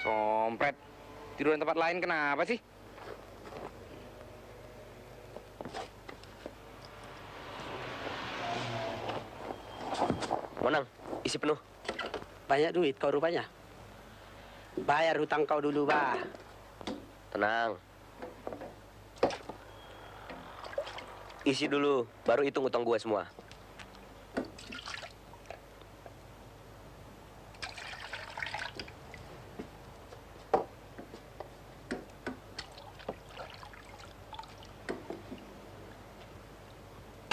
Sompret. Tidur di tempat lain kenapa sih? Monang, isi penuh. Banyak duit kau rupanya. Bayar hutang kau dulu, Bah. Tenang. Isi dulu, baru hitung utang gue semua.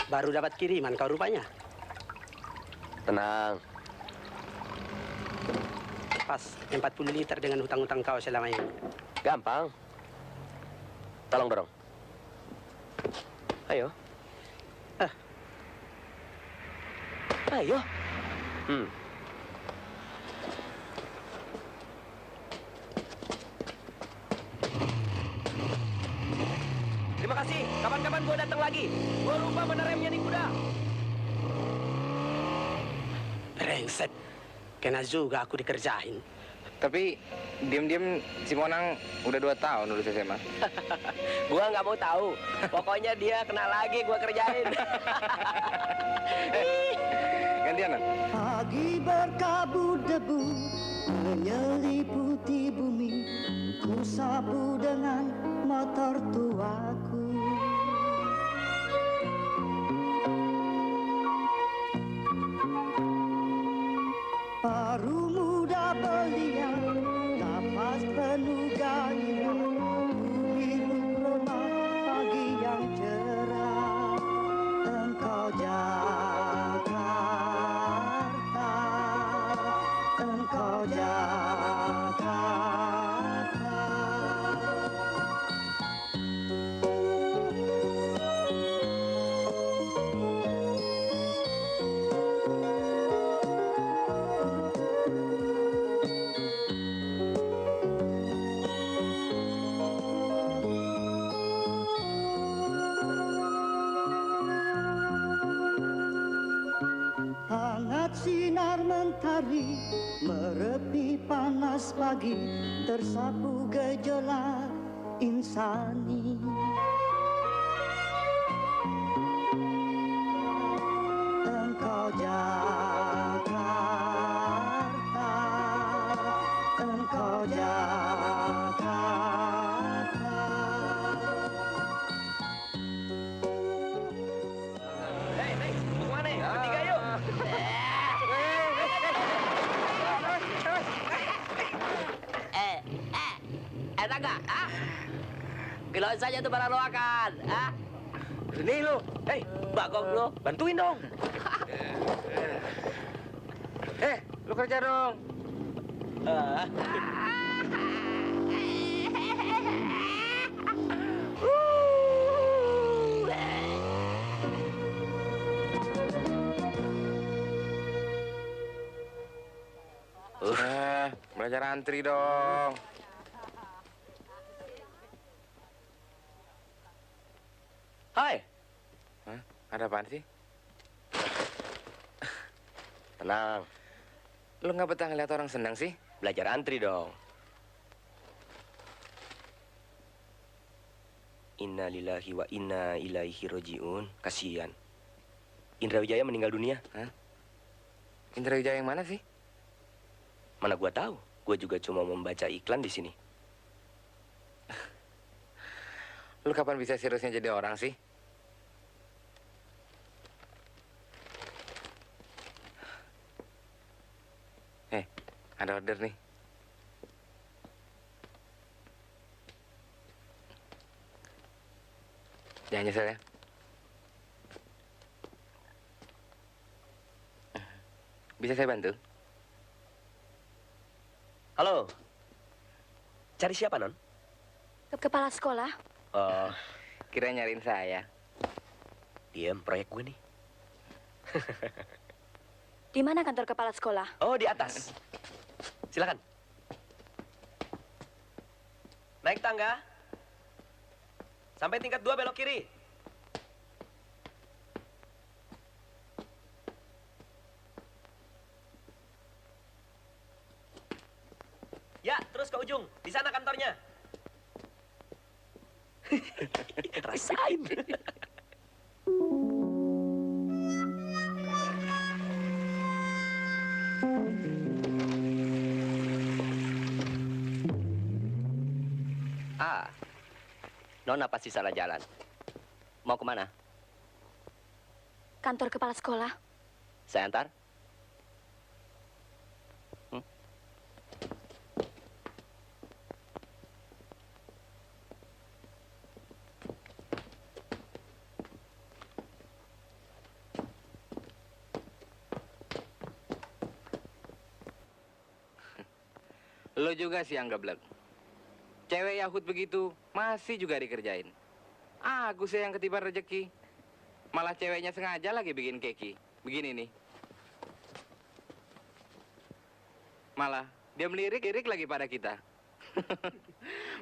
Baru dapat kiriman kau rupanya. Tenang. Pas 40 liter dengan hutang-hutang kau selama ini. Gampang. Tolong dorong. Ayo. Ayo. Terima kasih. Kapan-kapan gue datang lagi. Gue lupa meneremnya di kuda. Brengsek. Kena juga aku dikerjain. Tapi diam-diam si Monang udah 2 tahun lulus SMA. Gua nggak mau tahu. Pokoknya dia kena lagi gua kerjain. Gantian, Nan. Pagi berkabut debu menyeliputi bumi, ku sapu dengan motor tuaku. Baru muda belia, nafas penuh gairah, ku hirup remah pagi yang cerah. Engkau Jakarta, engkau Jakarta. Hangat sinar mentari merepi panas pagi, tersapu gejolak insani. Engkau Jakarta, engkau Jakarta. Hei, mau kemana ya? Bertiga yuk. Enak gak? Kiloin saja tuh barang lo akan. Ini lo. Hei, bagong lo. Bantuin dong. Lu kerja dong. Belajar antri dong. Hai. Hah? Ada apaan sih? Tenang. Lu nggak betah ngeliat orang senang sih? Belajar antri dong. Inna lillahi wa inna ilaihi roji'un. Kasihan. Indra Wijaya meninggal dunia. Hah? Indra Wijaya yang mana sih? Mana gua tahu. Gua juga cuma membaca iklan di sini. Lu kapan bisa seriusnya jadi orang sih? Ada order nih. Jangan nyesel ya. Bisa saya bantu? Halo. Cari siapa, Non? Kepala sekolah. Oh, Kira nyariin saya. diam, proyek gue nih. Di mana kantor kepala sekolah? Oh, di atas. Silakan. Naik tangga. Sampai tingkat 2 belok kiri. ke ujung. Di sana kantornya. Rasain. Ah, Nona pasti salah jalan. Mau kemana? Kantor kepala sekolah. Saya antar. Lo juga sih yang geblek. Cewek Yahud begitu, masih juga dikerjain. Aku sih yang ketiban rezeki. Malah ceweknya sengaja lagi bikin keki. Begini nih. Malah dia melirik-lirik lagi pada kita.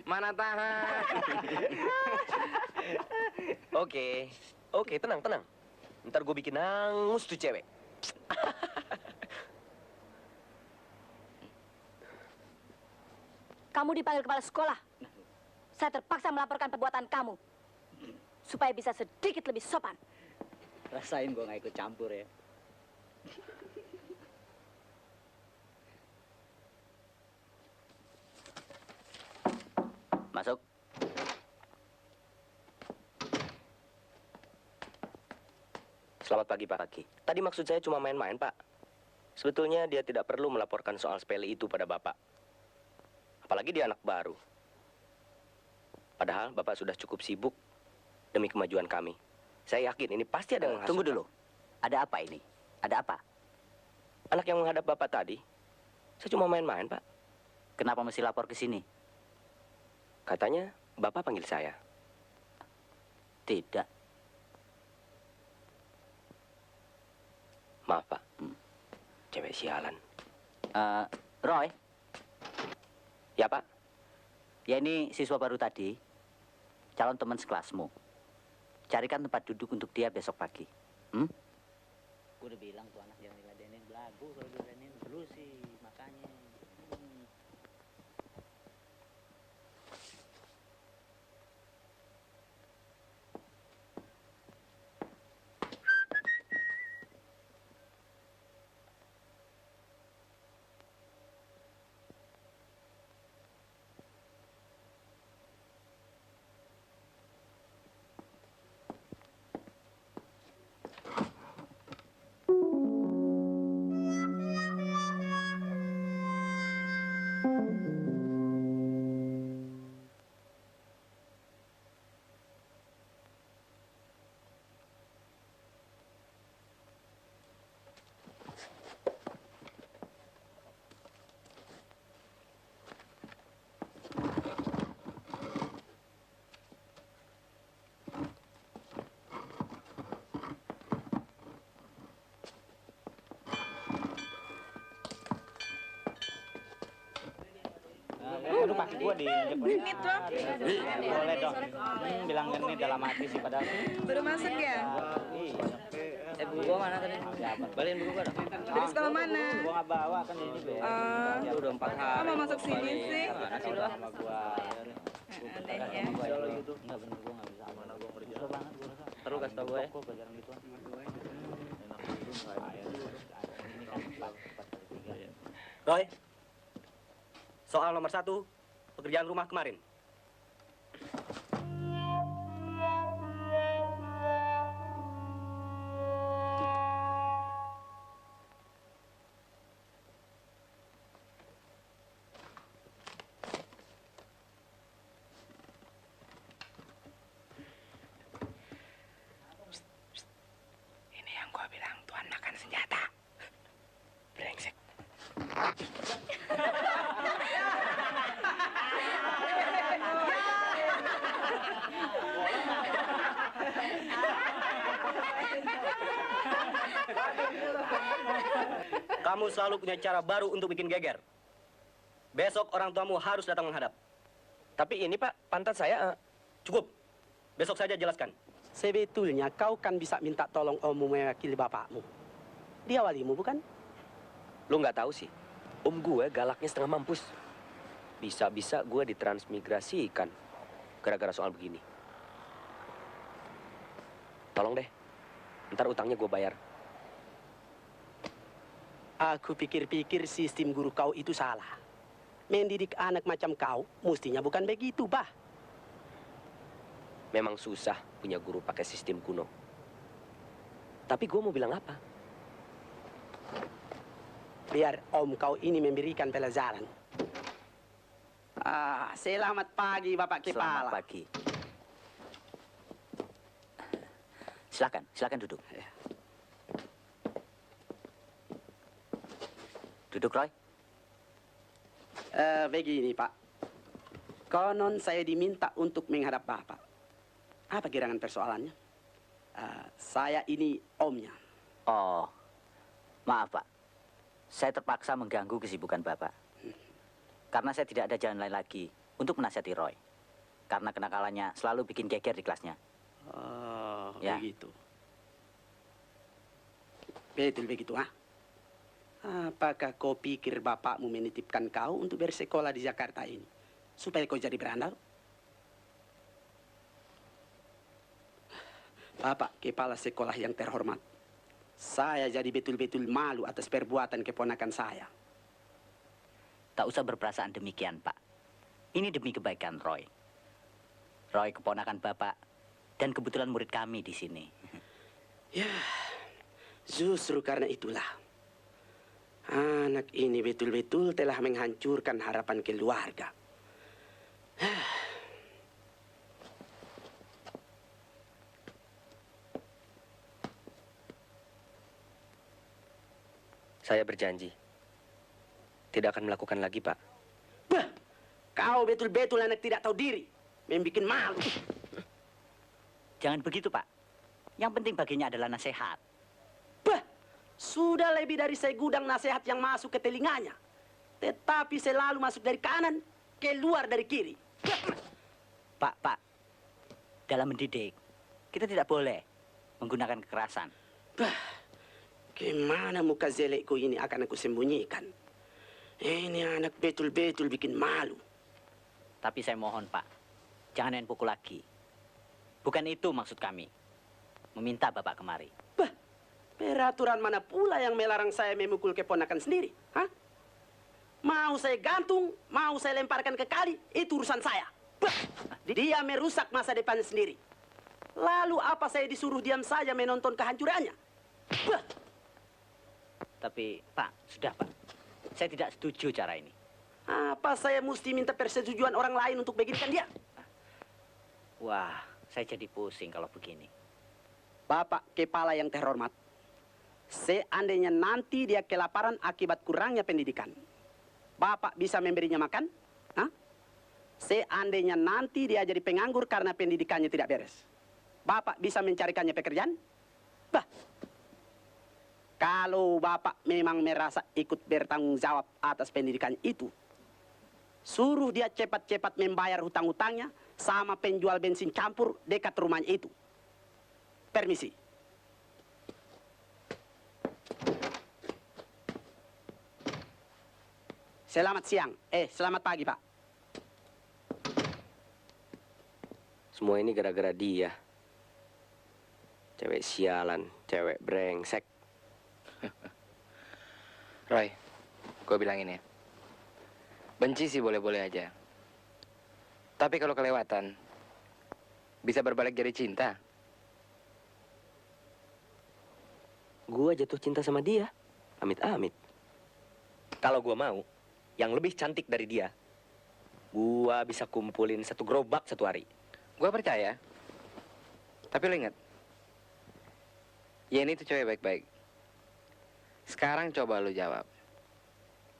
Mana tahan. Oke, tenang. Ntar gue bikin hangus tuh cewek. Kamu dipanggil kepala sekolah. Saya terpaksa melaporkan perbuatan kamu. Supaya bisa sedikit lebih sopan. Rasain gue nggak ikut campur ya. Masuk. Selamat pagi, Pak. Tadi maksud saya cuma main-main, Pak. Sebetulnya dia tidak perlu melaporkan soal sepele itu pada Bapak. Apalagi dia anak baru. Padahal Bapak sudah cukup sibuk demi kemajuan kami. Saya yakin ini pasti ada yang menghasut. Tunggu dulu. Ada apa ini? Ada apa? Anak yang menghadap Bapak tadi, saya cuma main-main, Pak. Kenapa mesti lapor ke sini? Katanya Bapak panggil saya. Tidak. Maaf, Pak. Cewek sialan. Roy, Ya, Pak. ya ini siswa baru tadi, calon teman sekelasmu. Carikan tempat duduk untuk dia besok pagi. Gue udah bilang tuh anak jangan diladenin belagu, kalau diladenin terus sih, makanya. Aduh kaki gua diinjek. Genit dong. Boleh dong. Bilang genit dalam hati sih padahal. Baru masuk ya? Iya. Buku gua mana tadi? Balikin buku gua dong. Dari sekolah mana? Gua nggak bawa kan ini be. Ya udah 4 hari. Oh, mau masuk sini sih? Mana sih lu? Sama gua. Ada ya. Enggak bener gua nggak bisa. Mana gua kerja. Susah banget gua rasa. Terus kasih tau gue ya. Gua pelajaran gituan. Ini kan 4/3. Roy, soal nomor 1, pekerjaan rumah kemarin. Ini yang gua bilang, Tuan makan senjata. Brengsek. Kamu selalu punya cara baru untuk bikin geger. Besok orang tuamu harus datang menghadap. Tapi ini, Pak, pantat saya... Cukup. Besok saja jelaskan. Sebetulnya kau kan bisa minta tolong ommu mewakili bapakmu. Dia walimu bukan? Lu nggak tahu sih, om gue galaknya setengah mampus. Bisa-bisa gue ditransmigrasikan gara-gara soal begini. Tolong deh, ntar utangnya gue bayar. Aku pikir-pikir sistem guru kau itu salah. Mendidik anak macam kau, mestinya bukan begitu, bah. Memang susah punya guru pakai sistem kuno. Tapi gue mau bilang apa? Biar om kau ini memberikan pelajaran. Selamat pagi, Bapak Kepala. Selamat pagi. Silakan duduk. Duduk, Roy. Begini, Pak. Konon saya diminta untuk menghadap Bapak. Apa gerangan persoalannya? Saya ini omnya. Oh, maaf, Pak. Saya terpaksa mengganggu kesibukan Bapak. Karena saya tidak ada jalan lain lagi untuk menasihati Roy. Karena kenakalannya selalu bikin geger di kelasnya. Oh, Ya. begitu. Betul begitu, ah? Apakah kau pikir bapakmu menitipkan kau untuk bersekolah di Jakarta ini? Supaya kau jadi berandal? Bapak kepala sekolah yang terhormat. Saya jadi betul-betul malu atas perbuatan keponakan saya. Tak usah berperasaan demikian, Pak. Ini demi kebaikan Roy. Roy keponakan Bapak dan kebetulan murid kami di sini. Ya, justru karena itulah. Anak ini betul-betul telah menghancurkan harapan keluarga. Saya berjanji. Tidak akan melakukan lagi, Pak. Bah, kau betul-betul anak tidak tahu diri. Membikin malu. Jangan begitu, Pak. Yang penting baginya adalah nasihat. Bah, sudah lebih dari segudang nasihat yang masuk ke telinganya. Tetapi selalu masuk dari kanan, keluar dari kiri. Pak, dalam mendidik, kita tidak boleh menggunakan kekerasan. Bah, gimana muka jelekku ini akan aku sembunyikan? Ini anak betul-betul bikin malu. Tapi saya mohon, Pak, jangan main pukul lagi. Bukan itu maksud kami. Meminta Bapak kemari. Bah, peraturan mana pula yang melarang saya memukul keponakan sendiri? Hah? Mau saya gantung, mau saya lemparkan ke kali, itu urusan saya. Bah, dia merusak masa depan sendiri. Lalu apa saya disuruh diam saja menonton kehancurannya? Bah, Tapi, Pak, sudah, Pak. Saya tidak setuju cara ini. apa saya mesti minta persetujuan orang lain untuk beginikan dia? Wah, saya jadi pusing kalau begini. Bapak kepala yang terhormat, seandainya nanti dia kelaparan akibat kurangnya pendidikan, Bapak bisa memberinya makan? Hah? Seandainya nanti dia jadi penganggur karena pendidikannya tidak beres, Bapak bisa mencarikannya pekerjaan? Bah, kalau Bapak memang merasa ikut bertanggung jawab atas pendidikan itu, suruh dia cepat-cepat membayar hutang-hutangnya sama penjual bensin campur dekat rumahnya itu. Permisi. Selamat siang. Selamat pagi, Pak. Semua ini gara-gara dia. Cewek sialan, cewek brengsek. Roy, gue bilangin ya. Benci sih boleh-boleh aja. Tapi kalau kelewatan, bisa berbalik jadi cinta. Gua jatuh cinta sama dia. Amit-amit. Kalau gua mau, yang lebih cantik dari dia, gua bisa kumpulin satu gerobak satu hari. Gue percaya. Tapi lo ingat, Yeni itu cewek baik-baik. Sekarang coba lu jawab.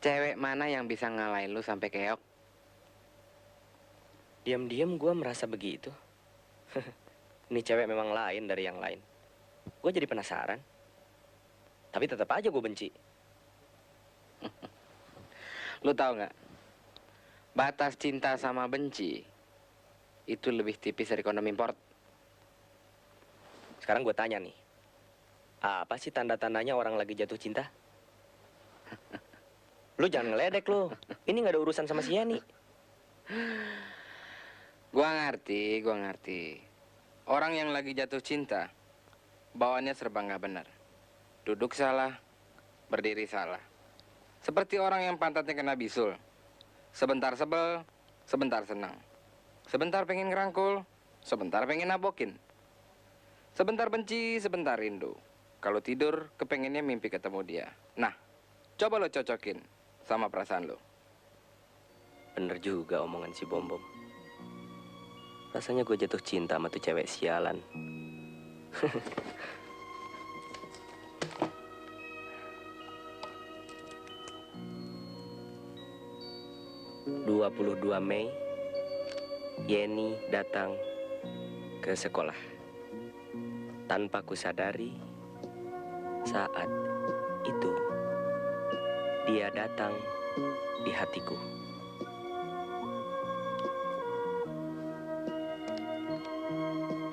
Cewek mana yang bisa ngalahin lu sampai keok? Diam-diam gua merasa begitu. Ini cewek memang lain dari yang lain. Gua jadi penasaran. Tapi tetap aja gue benci. Lu tahu nggak? Batas cinta sama benci itu lebih tipis dari kondom import. Sekarang gue tanya nih. Apa sih tanda-tandanya orang lagi jatuh cinta? Lu jangan ngeledek lu. Ini nggak ada urusan sama si Yani. Gua ngerti. Orang yang lagi jatuh cinta, bawaannya serba nggak benar. Duduk salah, berdiri salah. Seperti orang yang pantatnya kena bisul. Sebentar sebel, sebentar senang. Sebentar pengen ngerangkul, sebentar pengen nabokin. Sebentar benci, sebentar rindu. Kalau tidur, kepengennya mimpi ketemu dia. Nah, coba lo cocokin sama perasaan lo. Bener juga omongan si Bom Bom. Rasanya gue jatuh cinta sama tuh cewek sialan. 22 Mei, Yeni datang ke sekolah. Tanpa kusadari, saat itu dia datang di hatiku.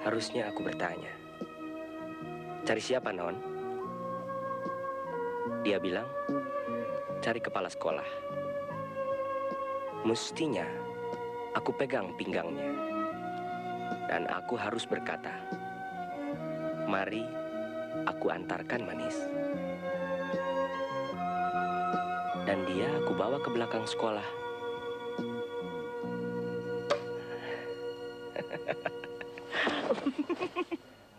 Harusnya aku bertanya, cari siapa, Non? Dia bilang, cari kepala sekolah. Mestinya aku pegang pinggangnya. Dan aku harus berkata, mari aku antarkan manis. Dan dia aku bawa ke belakang sekolah.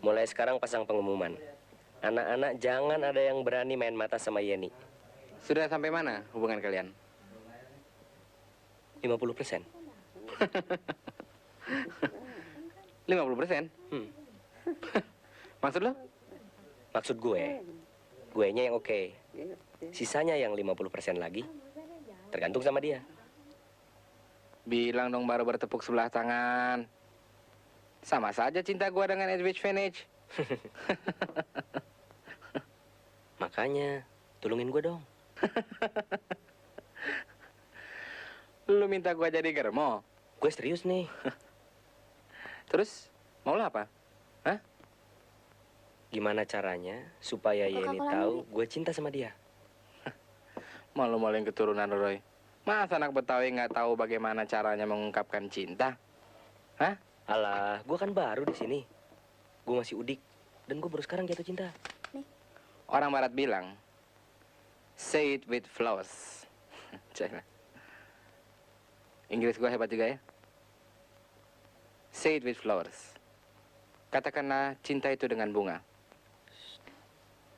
Mulai sekarang pasang pengumuman. Anak-anak jangan ada yang berani main mata sama Yeni. Sudah sampai mana hubungan kalian? 50%. 50%? Maksud lo? Maksud guenya yang oke. Sisanya yang 50% lagi, tergantung sama dia. Bilang dong baru bertepuk sebelah tangan. Sama saja cinta gua dengan Edwidge Vantage. Makanya, tolongin gue dong. Lu minta gua jadi germo? Gue serius nih. Terus, mau lo apa? Hah? Gimana caranya supaya Yeni tahu gue cinta sama dia? Malu-maluin keturunan Roy. Masa anak Betawi nggak tahu bagaimana caranya mengungkapkan cinta? Hah? Alah, gue kan baru di sini. Gue masih udik dan gue baru sekarang jatuh cinta. Orang Barat bilang, say it with flowers. Cek. Inggris gue hebat juga ya. Say it with flowers. Katakanlah cinta itu dengan bunga.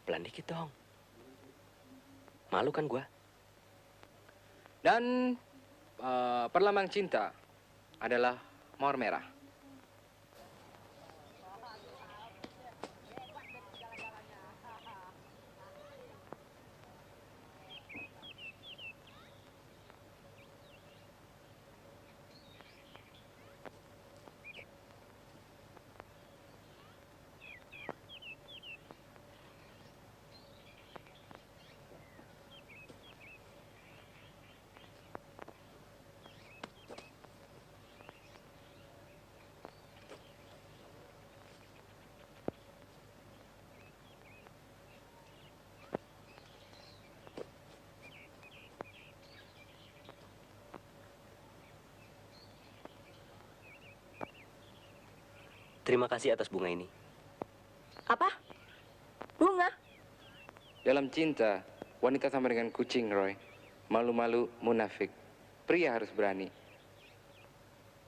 Pelan dikit dong. Malu kan gue? Dan perlambang cinta adalah mawar merah. Terima kasih atas bunga ini. Apa? Bunga? Dalam cinta, wanita sama dengan kucing, Roy. Malu-malu, munafik. Pria harus berani.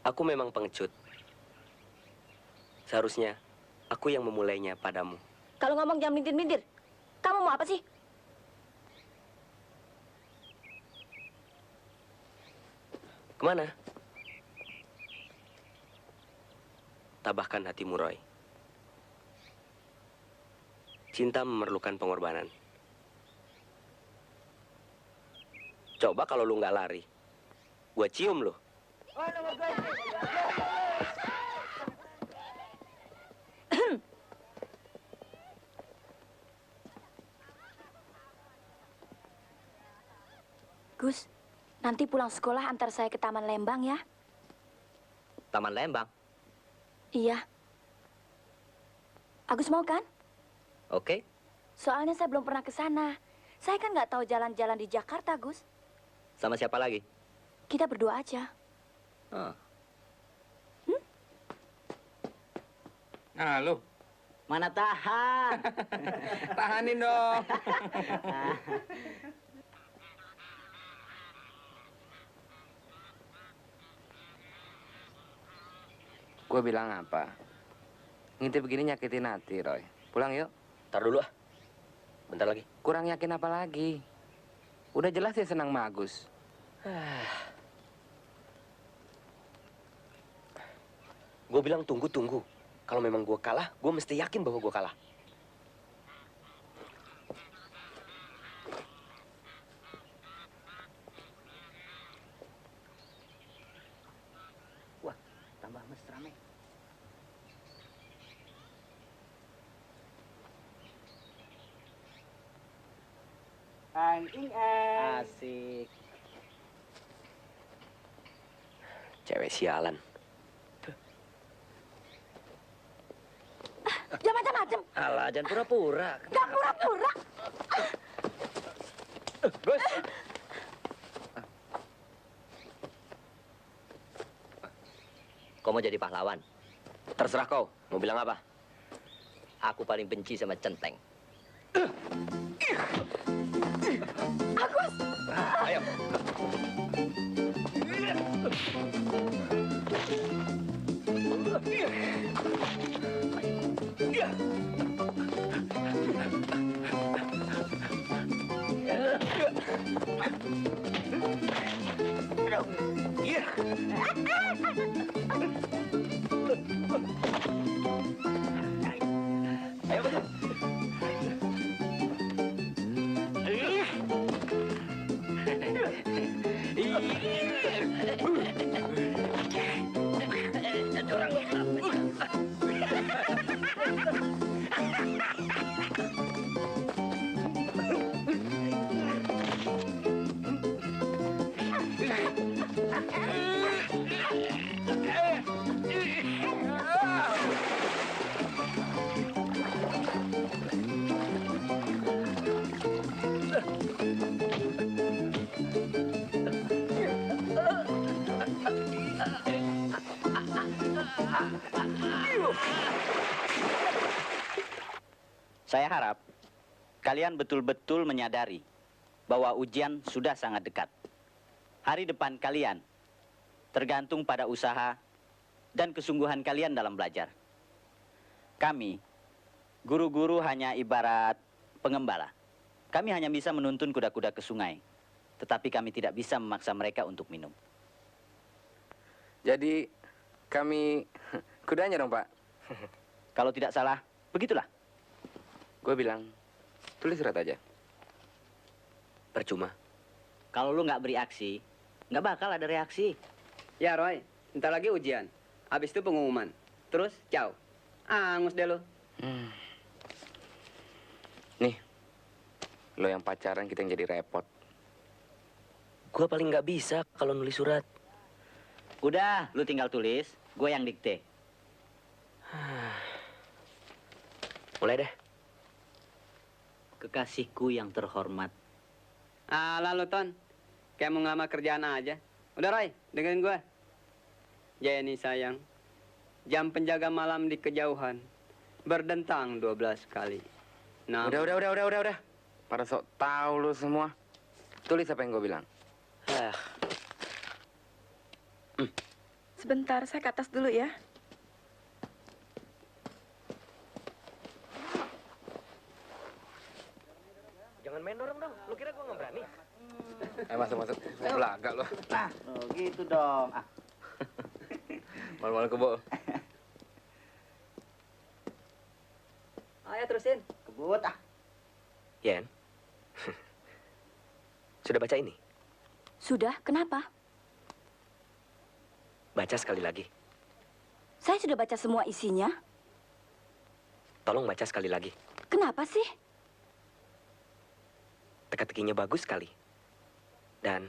Aku memang pengecut. Seharusnya aku yang memulainya padamu. Kalau ngomong jangan mintir-mintir. Kamu mau apa sih? Kemana? Tabahkan hatimu, Roy. Cinta memerlukan pengorbanan. Coba kalau lu nggak lari, gua cium lu. Gus, nanti pulang sekolah antar saya ke Taman Lembang ya. Taman Lembang. Iya. Agus mau kan? Oke. Soalnya saya belum pernah ke sana. Saya kan nggak tahu jalan-jalan di Jakarta, Gus. Sama siapa lagi? Kita berdua aja. Nah, lu Mana tahan? tahanin dong. Gue bilang apa? Ngintip begini nyakitin hati, Roy. Pulang yuk. Ntar dulu ah. Bentar lagi. Kurang yakin apa lagi? Udah jelas ya senang sama Agus. Gue bilang tunggu. Kalau memang gue kalah, gue mesti yakin bahwa gue kalah. Wah, tambah mesra, Mek. Asik. Cewek sialan. Jangan macam-macam. Alah, jangan pura-pura. Gak pura-pura. Gus. Kau mau jadi pahlawan? Terserah kau. Mau bilang apa? Aku paling benci sama centeng. Agus. Ayo. Ayo, betul. Saya harap kalian betul-betul menyadari bahwa ujian sudah sangat dekat. Hari depan kalian tergantung pada usaha dan kesungguhan kalian dalam belajar. Kami, guru-guru hanya ibarat pengembala. Kami hanya bisa menuntun kuda-kuda ke sungai, tetapi kami tidak bisa memaksa mereka untuk minum. Jadi kami kudanya dong, Pak. Kalau tidak salah, begitulah. Gue bilang, tulis surat aja. Percuma. Kalau lu nggak bereaksi, nggak bakal ada reaksi. Ya, Roy. Ntar lagi ujian. Habis itu pengumuman. Terus, ciao. Angus deh lo. Nih, lo yang pacaran kita yang jadi repot. Gue paling nggak bisa kalau nulis surat. Udah, lu tinggal tulis, gue yang dikte. Mulai deh. Kekasihku yang terhormat. Lalu, Ton. Kayak mau ngelamar kerjaan aja. Udah, Roy. Dengerin gue. Jenny sayang. Jam penjaga malam di kejauhan. Berdentang 12 kali. Nah, Udah. Pada sok tahu lo semua. Tulis apa yang gue bilang. Sebentar, saya ke atas dulu ya. Jangan main dorong dong. Lu kira gue nggak berani? Masuk. Belaga lo. Oh, gitu dong. Malu-malu kebo. ayo terusin. Kebut Yen. Sudah baca ini? Sudah, kenapa? Baca sekali lagi. Saya sudah baca semua isinya. Tolong baca sekali lagi. Kenapa sih? Teka-tekinya bagus sekali. Dan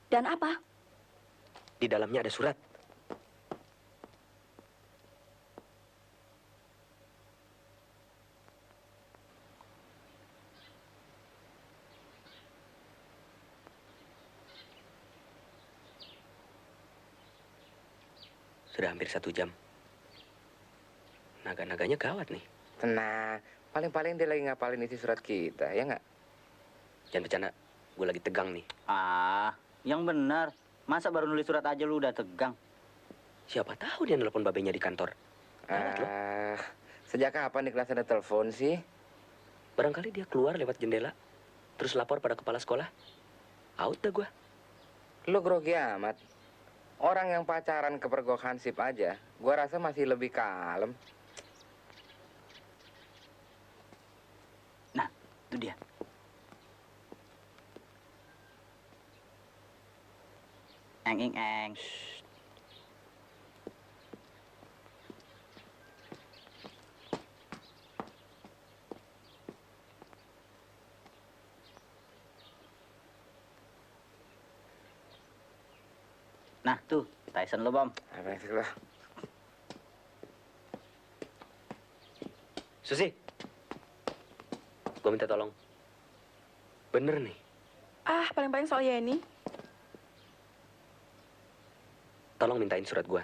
Dan apa? di dalamnya ada surat. Sudah hampir 1 jam. Naga-naganya gawat nih. Tenang, paling-paling dia lagi ngapalin isi surat kita, ya nggak? Jangan bercanda, gue lagi tegang nih. Ah, yang benar. Masa baru nulis surat aja lu udah tegang? Siapa tahu dia nelpon babenya di kantor. Gawat loh. Sejak kapan di kelas ada telepon sih? Barangkali dia keluar lewat jendela, terus lapor pada kepala sekolah. Out dah gue. Lu grogi amat. Orang yang pacaran kepergok Hansip aja, gua rasa masih lebih kalem. Nah, itu dia. Eng, eng, eng. Nah, tuh, Tyson lo, Bom. Apa sih lo? Susi, gue minta tolong. Bener nih, Ah, paling-paling soal Yeni. tolong mintain surat gue.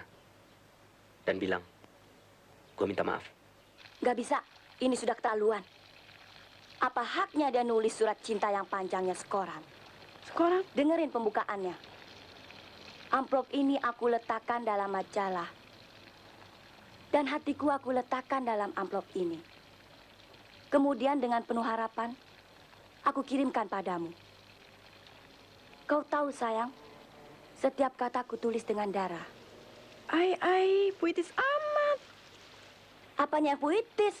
Dan bilang, gue minta maaf. Gak bisa, ini sudah keterlaluan. Apa haknya dia nulis surat cinta yang panjangnya sekoran? Sekarang Dengerin pembukaannya. Amplop ini aku letakkan dalam majalah. Dan hatiku aku letakkan dalam amplop ini. Kemudian dengan penuh harapan, aku kirimkan padamu. Kau tahu sayang, setiap kataku tulis dengan darah. ai, puitis amat. Apanya yang puitis?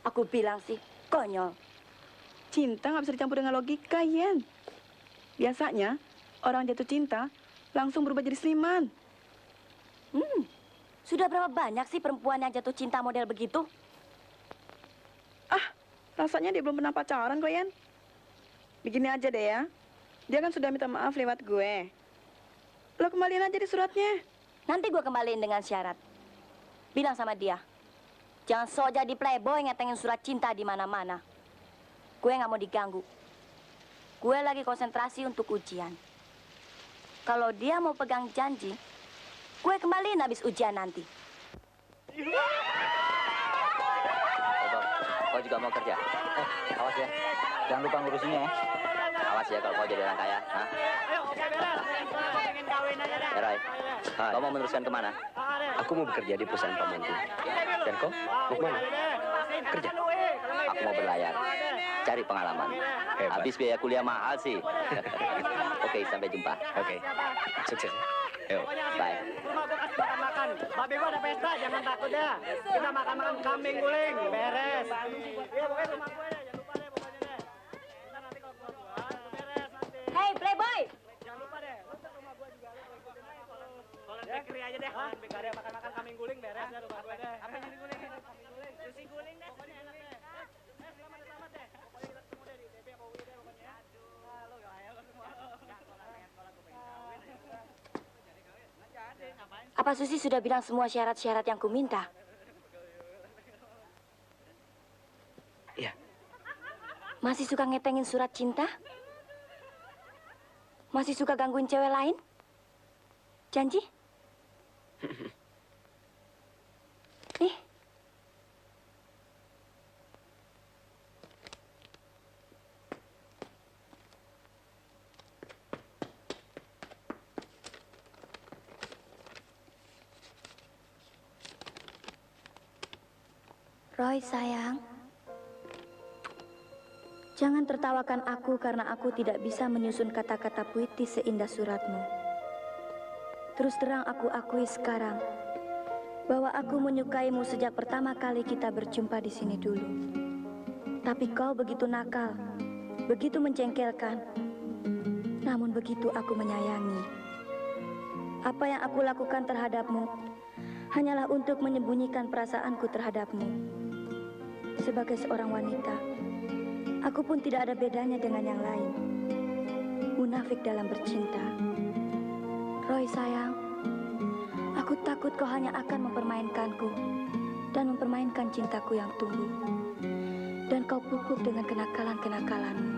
Aku bilang sih, konyol. Cinta nggak bisa dicampur dengan logika, Yen. Biasanya, orang jatuh cinta langsung berubah jadi seniman. Sudah berapa banyak sih perempuan yang jatuh cinta model begitu? Ah, rasanya dia belum pernah pacaran kok, Yen. Begini aja deh ya. Dia kan sudah minta maaf lewat gue. Lo kembaliin aja di suratnya. Nanti gue kembaliin dengan syarat. Bilang sama dia, jangan so jadi playboy ngetengin surat cinta di mana-mana. Gue nggak mau diganggu. Gue lagi konsentrasi untuk ujian. Kalau dia mau pegang janji, gue kembaliin habis ujian nanti. Kau juga mau kerja? Awas ya. Jangan lupa ngurusinnya ya. Awas ya kalau kau jadi orang kaya. Hah? Roy, Hai, kau mau meneruskan kemana? aku mau bekerja di perusahaan pamanku. Dan kau mau kemana? Kerja. Aku mau berlayar. Cari pengalaman. Hebat. Habis biaya kuliah mahal sih. Oke, sampai jumpa. Oke, sukses ya. Yuk. Bye. Rumah gua kasih makan. Babe gua ada pesta, jangan takut ya. Kita makan-makan kambing guling, beres. Iya, pokoknya rumah gua ya, jangan lupa deh pokoknya deh. Ntar nanti kalau gua beres nanti. Hey playboy, Jangan lupa deh, lu ke rumah gua juga lu ikutin aja kalau bakery aja deh. Bakery makan-makan kambing guling beres ya rumah gua deh. Apa jadi guling? Kambing guling. Sushi guling deh. Pokoknya enak deh. Selamat deh. Pokoknya kita ketemu deh di DP apa UI deh pokoknya. Aduh. Nah, lu gak ayo semua. Enggak, kalau pengen sekolah gua pengen kawin aja. apa Susi sudah bilang semua syarat-syarat yang kuminta? Iya. Masih suka ngetengin surat cinta? Masih suka gangguin cewek lain? Janji? Nih. Roy sayang, jangan tertawakan aku karena aku tidak bisa menyusun kata-kata puitis seindah suratmu. Terus terang aku akui sekarang bahwa aku menyukaimu sejak pertama kali kita berjumpa di sini dulu. Tapi kau begitu nakal, begitu mencengkelkan. Namun begitu aku menyayangi. Apa yang aku lakukan terhadapmu hanyalah untuk menyembunyikan perasaanku terhadapmu. Sebagai seorang wanita, aku pun tidak ada bedanya dengan yang lain. Munafik dalam bercinta. Roy sayang, aku takut kau hanya akan mempermainkanku dan mempermainkan cintaku yang tumbuh. Dan kau pupuk dengan kenakalan-kenakalanmu.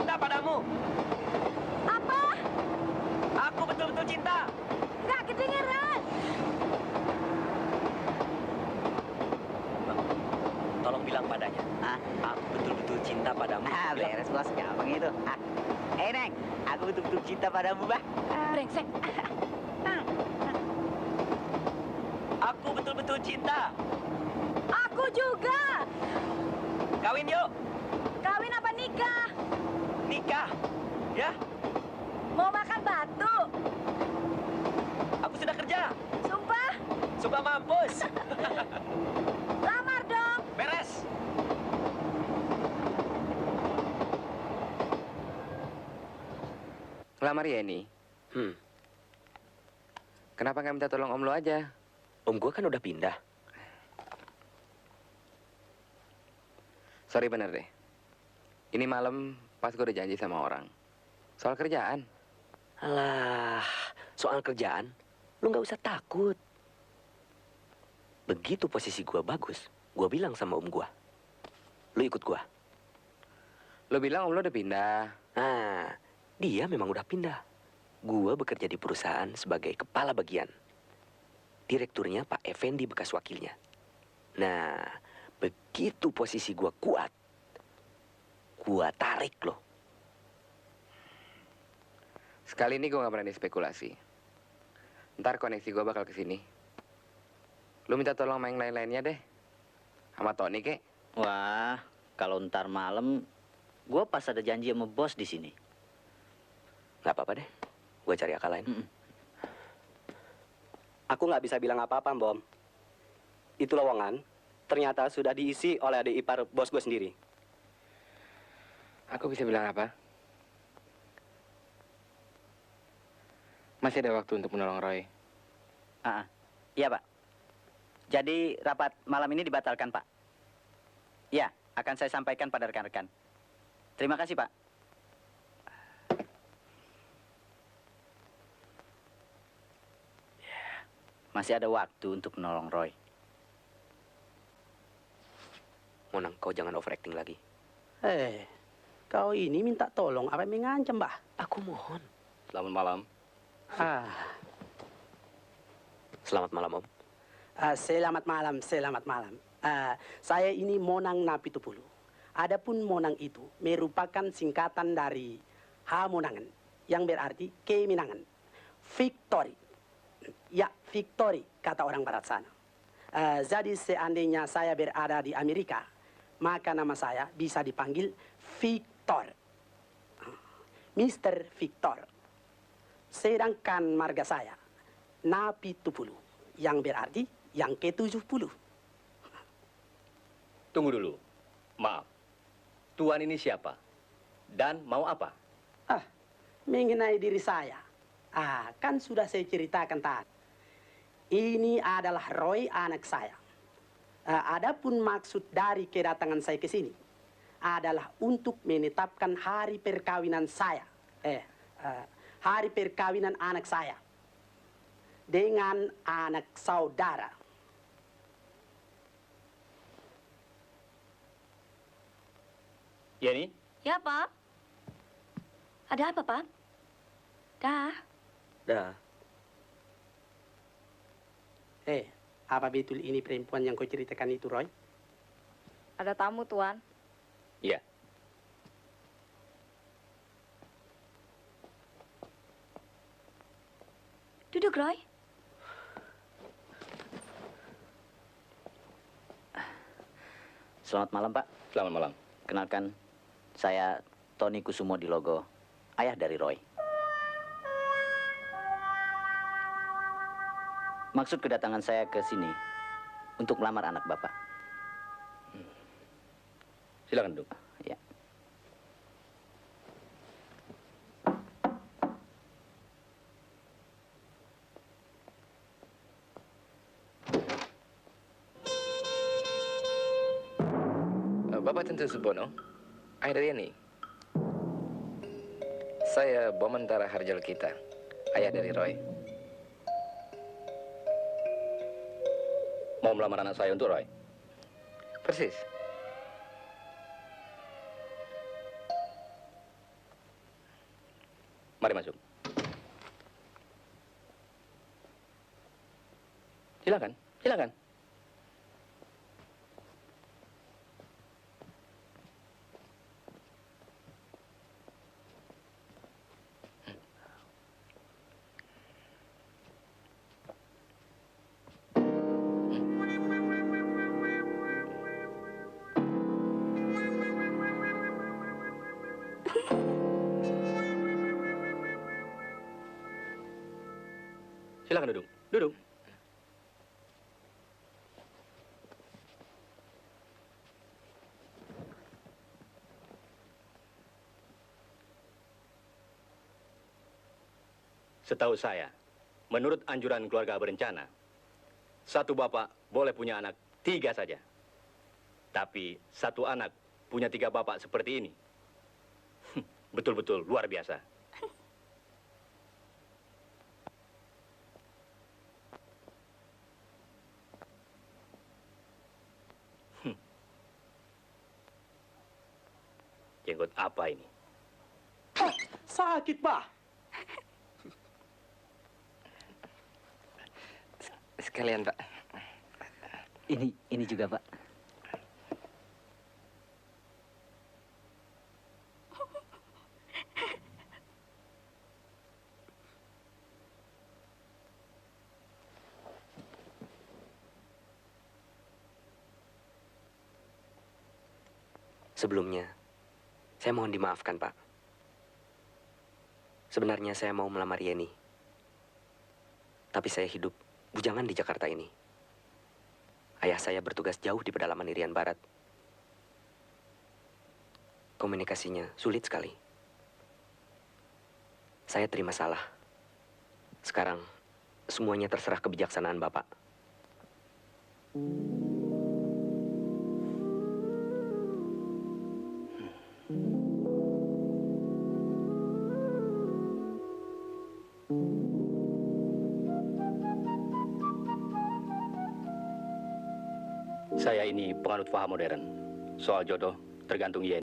cinta padamu. Apa? Aku betul-betul cinta. Nggak kedengeran. Tolong bilang padanya. Ah, Aku betul-betul cinta padamu. Bilang. beres bos, gampang itu. Neng, aku betul-betul cinta padamu, bah. Brengsek. Aku betul-betul cinta. Aku juga. Kawin yuk. Kawin apa nikah? Nikah. Ya, Mau makan batu? aku sudah kerja. Sumpah? Sumpah mampus. Lamar dong. Beres. Ngelamar Yeni. Kenapa nggak minta tolong om lo aja? Om gua kan udah pindah. Sorry bener deh. Ini malam pas gue udah janji sama orang. Soal kerjaan. Alah, soal kerjaan, lu nggak usah takut. Begitu posisi gua bagus, gua bilang sama om gua, lu ikut gua. Lo bilang om lo udah pindah. Nah, dia memang udah pindah. Gua bekerja di perusahaan sebagai kepala bagian. Direkturnya Pak Effendi bekas wakilnya. Nah, begitu posisi gua kuat, gua tarik loh. Sekali ini gue nggak berani spekulasi. Ntar koneksi gue bakal kesini. Lu minta tolong main lain-lainnya deh. Sama Tony kek. Wah, kalau ntar malam, gue pas ada janji sama bos di sini. Nggak apa-apa deh, gua cari akal lain. Aku nggak bisa bilang apa-apa, Bom. Itu lowongan ternyata sudah diisi oleh adik ipar bos gue sendiri. Aku bisa bilang apa? Masih ada waktu untuk menolong Roy. Iya, Pak. Jadi rapat malam ini dibatalkan, Pak. Iya, akan saya sampaikan pada rekan-rekan. Terima kasih, Pak. Masih ada waktu untuk menolong Roy. Monang, kau jangan overacting lagi. Kau ini minta tolong apa mengancam, Mbah? Aku mohon. Selamat malam. Selamat malam, Om. Selamat malam, selamat malam. Saya ini Monang Napitupulu. Adapun Monang itu merupakan singkatan dari Hamonangan, yang berarti kemenangan. Victory. Ya, victory, kata orang barat sana. Jadi seandainya saya berada di Amerika, maka nama saya bisa dipanggil Victor. Mr. Victor. Sedangkan marga saya, Napitupulu, yang berarti yang ke-70. Tunggu dulu. Maaf. Tuan ini siapa? Dan mau apa? Mengenai diri saya, kan sudah saya ceritakan tadi. Ini adalah Roy, anak saya. Adapun maksud dari kedatangan saya ke sini adalah untuk menetapkan hari perkawinan saya. Hari perkawinan anak saya dengan anak saudara. Yeni? Ya, Pak. Ada apa, Pak? Dah. Dah. Apa betul ini perempuan yang kau ceritakan itu, Roy? Ada tamu, Tuan. Iya. Duduk, Roy. Selamat malam, Pak. Selamat malam. Kenalkan, saya Tony Kusumo di Logo, ayah dari Roy. Maksud kedatangan saya ke sini untuk melamar anak Bapak. Silakan duduk. Ya. Bapak tentu Subono, ayah dari Yeni. Saya Bomantara Harjal kita, ayah dari Roy. Mau melamar anak saya untuk Roy? Persis. Mari masuk. Silakan, silakan. Silakan duduk. Duduk. Setahu saya, menurut anjuran keluarga berencana, satu bapak boleh punya anak 3 saja. Tapi satu anak punya 3 bapak seperti ini. Betul-betul luar biasa. Jenggot apa ini? Sakit, Pak. Sekalian, Pak. Ini juga, Pak. Sebelumnya, saya mohon dimaafkan, Pak. Sebenarnya saya mau melamar Yeni. Tapi saya hidup bujangan di Jakarta ini. Ayah saya bertugas jauh di pedalaman Irian Barat. Komunikasinya sulit sekali. Saya terima salah. Sekarang, semuanya terserah kebijaksanaan Bapak. Saya ini penganut paham modern. Soal jodoh tergantung Yeni.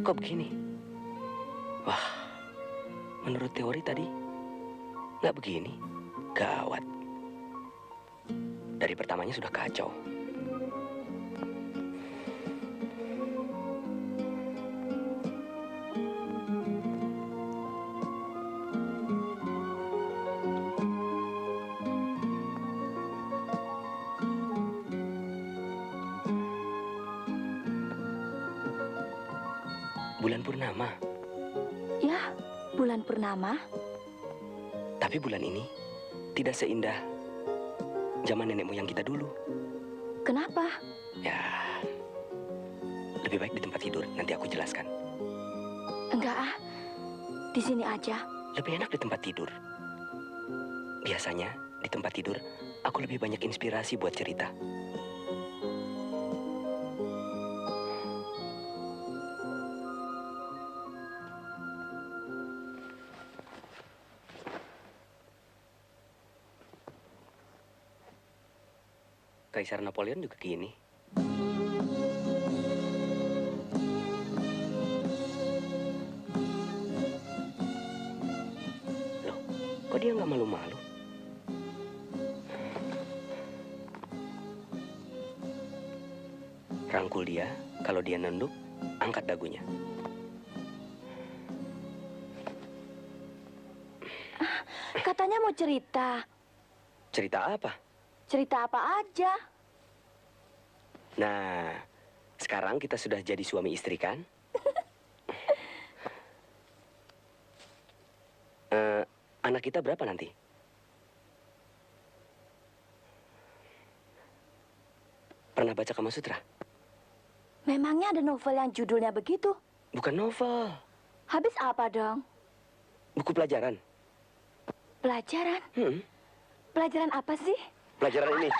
Kok begini? Wah, menurut teori tadi nggak begini. Gawat. Dari pertamanya sudah kacau. Bulan purnama. Ya, bulan purnama. Tapi bulan ini tidak seindah zaman nenek moyang kita dulu. Kenapa? Ya, lebih baik di tempat tidur. Nanti aku jelaskan. Enggak ah, di sini aja. Lebih enak di tempat tidur. Biasanya di tempat tidur aku lebih banyak inspirasi buat cerita. Kaisar Napoleon juga gini. Loh, kok dia nggak malu-malu? Rangkul dia, kalau dia nunduk, angkat dagunya. Katanya mau cerita. Cerita apa? Cerita apa aja? Nah, sekarang kita sudah jadi suami istri kan? Anak kita berapa nanti? Pernah baca Kama Sutra? Memangnya ada novel yang judulnya begitu? Bukan novel, Habis apa dong? buku pelajaran. Pelajaran? Hmm, Pelajaran apa sih? pelajaran ini.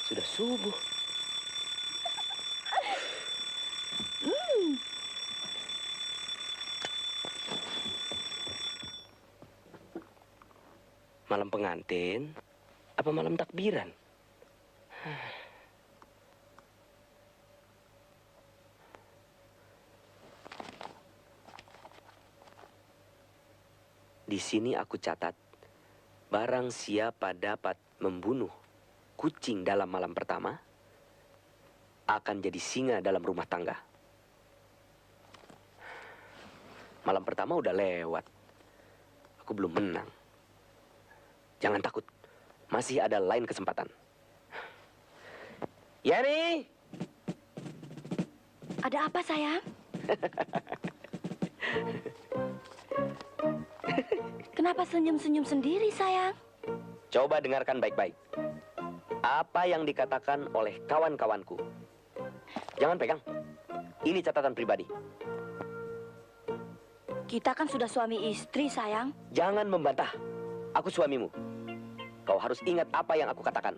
Sudah subuh. Malam pengantin, apa malam takbiran? Di sini aku catat, barang siapa dapat membunuh kucing dalam malam pertama, akan jadi singa dalam rumah tangga. Malam pertama udah lewat. Aku belum menang. Jangan takut, masih ada lain kesempatan. Yani! Ada apa sayang? Kenapa senyum-senyum sendiri sayang? Coba dengarkan baik-baik. Apa yang dikatakan oleh kawan-kawanku. Jangan pegang. Ini catatan pribadi. Kita kan sudah suami istri sayang. Jangan membantah. Aku suamimu. Kau harus ingat apa yang aku katakan.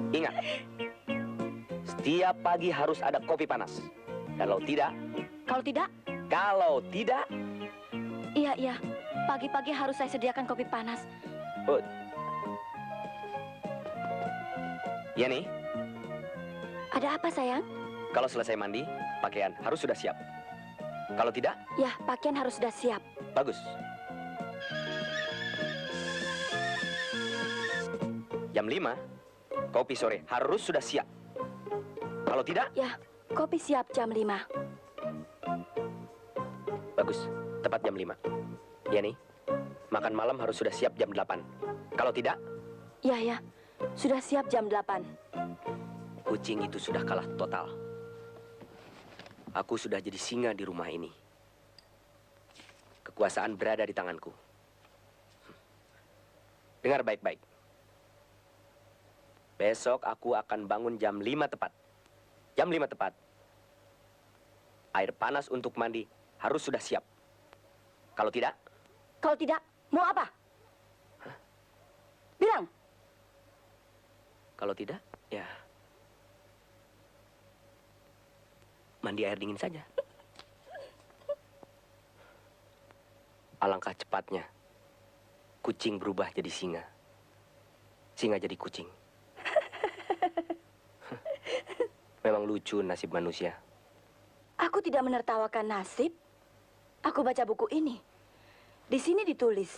Ingat, setiap pagi harus ada kopi panas. Kalau tidak, Kalau tidak? Iya. Pagi-pagi harus saya sediakan kopi panas. oh. Ya nih, Ada apa sayang? kalau selesai mandi, pakaian harus sudah siap. Kalau tidak, Ya, pakaian harus sudah siap. bagus. Jam 5, kopi sore harus sudah siap. Kalau tidak, Ya, kopi siap jam 5. bagus. Tepat jam 5. Ya nih, makan malam harus sudah siap jam 8. Kalau tidak, Ya. Sudah siap jam 8. kucing itu sudah kalah total. Aku sudah jadi singa di rumah ini. Kekuasaan berada di tanganku. Dengar baik-baik. Besok aku akan bangun jam 5 tepat. Jam 5 tepat. Air panas untuk mandi harus sudah siap. Kalau tidak, Kalau tidak, mau apa? Bilang. kalau tidak, ya mandi air dingin saja. Alangkah cepatnya kucing berubah jadi singa. singa jadi kucing. Memang lucu nasib manusia. Aku tidak menertawakan nasib. Aku baca buku ini. Di sini ditulis,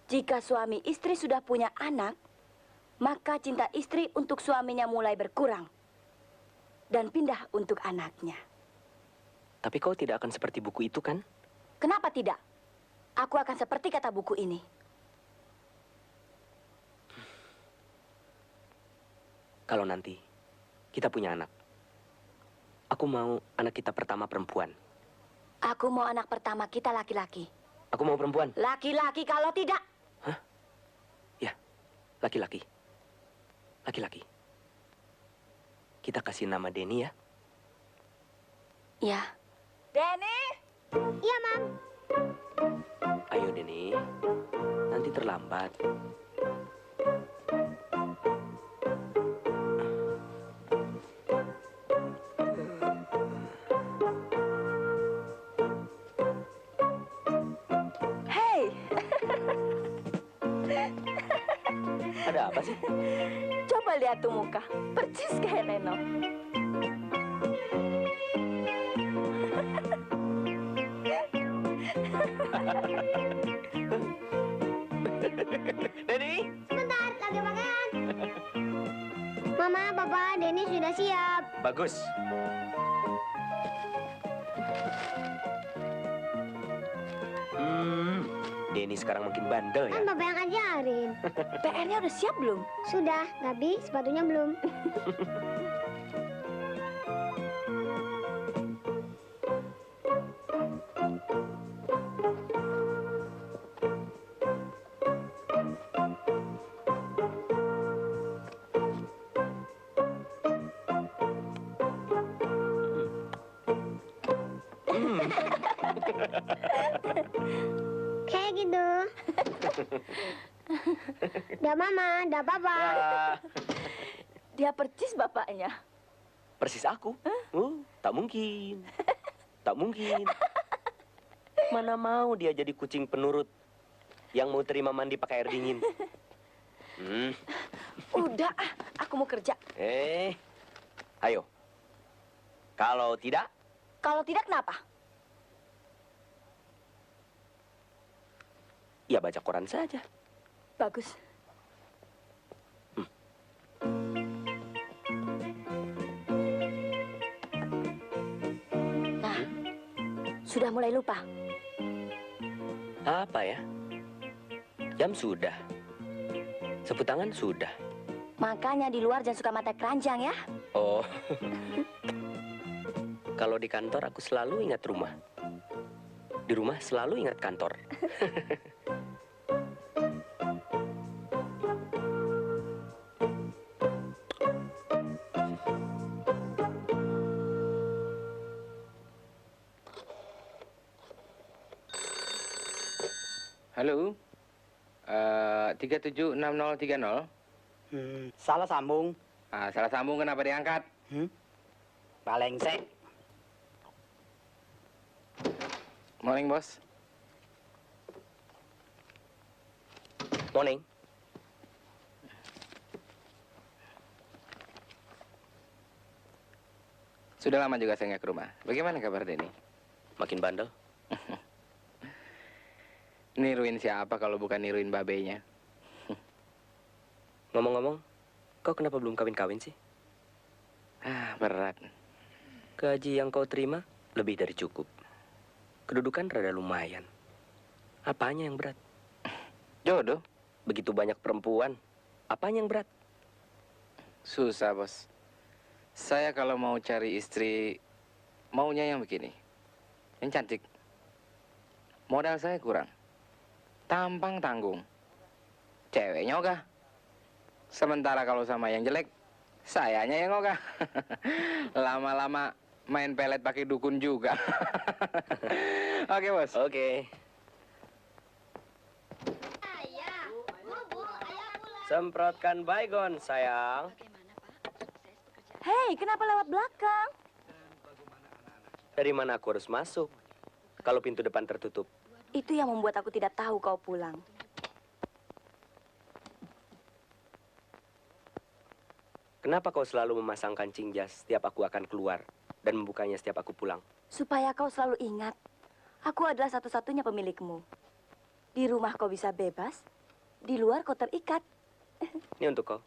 jika suami istri sudah punya anak, maka cinta istri untuk suaminya mulai berkurang dan pindah untuk anaknya. Tapi kau tidak akan seperti buku itu, kan? Kenapa tidak? Aku akan seperti kata buku ini. Kalau nanti kita punya anak, aku mau anak kita pertama perempuan. Aku mau anak pertama kita laki-laki. Aku mau perempuan. Laki-laki kalau tidak. Hah? Ya, laki-laki. Laki-laki. Kita kasih nama Denny ya. Ya. Denny! Iya, Mam. Ayo Denny, nanti terlambat. Hei! Ada apa sih? Coba lihat tuh muka. Percis kayak Neno. Denny! Sebentar, lagi pakaian. Mama, Papa, Denny sudah siap. Bagus. Denny sekarang makin bandel ya. Kan Papa yang ajarin. PR-nya udah siap belum? Sudah, tapi sepatunya belum. Kayak gitu. Dah Mama, dah Papa. Dia percis bapaknya. Persis aku. Tak mungkin. Tak mungkin. Mana mau dia jadi kucing penurut yang mau terima mandi pakai air dingin. Udah, aku mau kerja. Ayo. Kalau tidak, Kalau tidak kenapa? ya baca koran saja. Bagus. Nah, sudah mulai lupa. Apa ya? Jam sudah. Sapu tangan sudah. Makanya di luar jangan suka mata keranjang ya. Oh. Kalau di kantor aku selalu ingat rumah. Di rumah selalu ingat kantor. Halo, 376030. Salah sambung. Salah sambung kenapa diangkat? Balengsek. Morning, bos. Morning. Sudah lama juga saya nggak ke rumah. Bagaimana kabar Denny? Makin bandel. Niruin siapa kalau bukan niruin babenya? Ngomong-ngomong, kau kenapa belum kawin-kawin sih? Berat. Gaji yang kau terima lebih dari cukup. Kedudukan rada lumayan. Apanya yang berat? Jodoh. Begitu banyak perempuan. Apanya yang berat? Susah, bos. Saya kalau mau cari istri, maunya yang begini. Yang cantik. Modal saya kurang. Tampang tanggung. Ceweknya ogah. Sementara kalau sama yang jelek, sayanya yang ogah. Lama-lama main pelet pakai dukun juga. Oke, bos. Oke. Semprotkan baygon, sayang. Hei, kenapa lewat belakang? Dari mana aku harus masuk? Kalau pintu depan tertutup. Itu yang membuat aku tidak tahu kau pulang. Kenapa kau selalu memasang kancing jas setiap aku akan keluar dan membukanya setiap aku pulang? Supaya kau selalu ingat, aku adalah satu-satunya pemilikmu. Di rumah kau bisa bebas, di luar kau terikat. Ini untuk kau.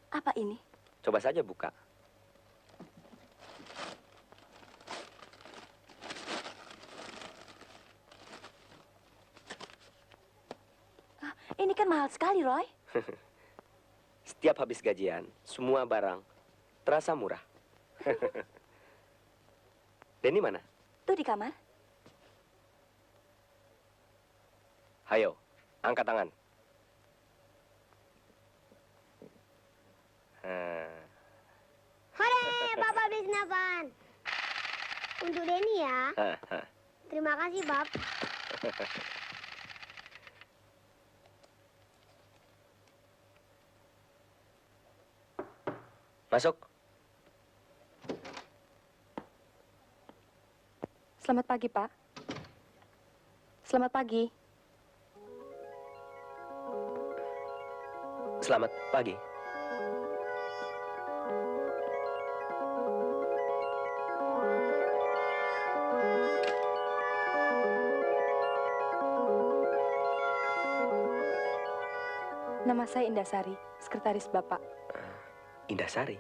Apa ini? Coba saja buka. Ini kan mahal sekali, Roy. Setiap habis gajian, semua barang terasa murah. Denny mana? Tuh di kamar. Hayo, angkat tangan. Hore, Bapak habis napan. Untuk Denny ya. Terima kasih, Bab. Masuk. Selamat pagi, Pak. Selamat pagi. Selamat pagi. Nama saya Indasari, sekretaris Bapak. Indah Sari.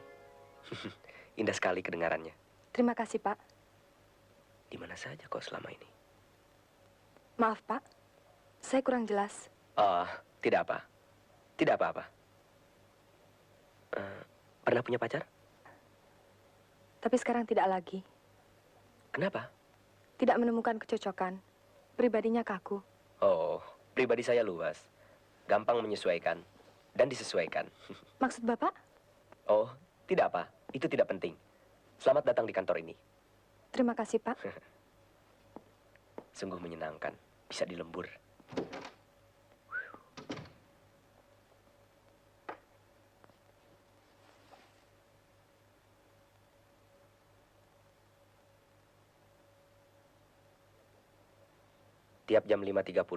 Indah sekali kedengarannya. Terima kasih, Pak. Di mana saja kau selama ini? Maaf, Pak. Saya kurang jelas. Oh, tidak apa. Tidak apa-apa. Pernah punya pacar? Tapi sekarang tidak lagi. Kenapa? Tidak menemukan kecocokan. Pribadinya kaku. Oh, pribadi saya luas. Gampang menyesuaikan dan disesuaikan. Maksud Bapak? Oh, tidak apa. Itu tidak penting. Selamat datang di kantor ini. Terima kasih, Pak. Sungguh menyenangkan. Bisa dilembur. Tiap jam 5.30,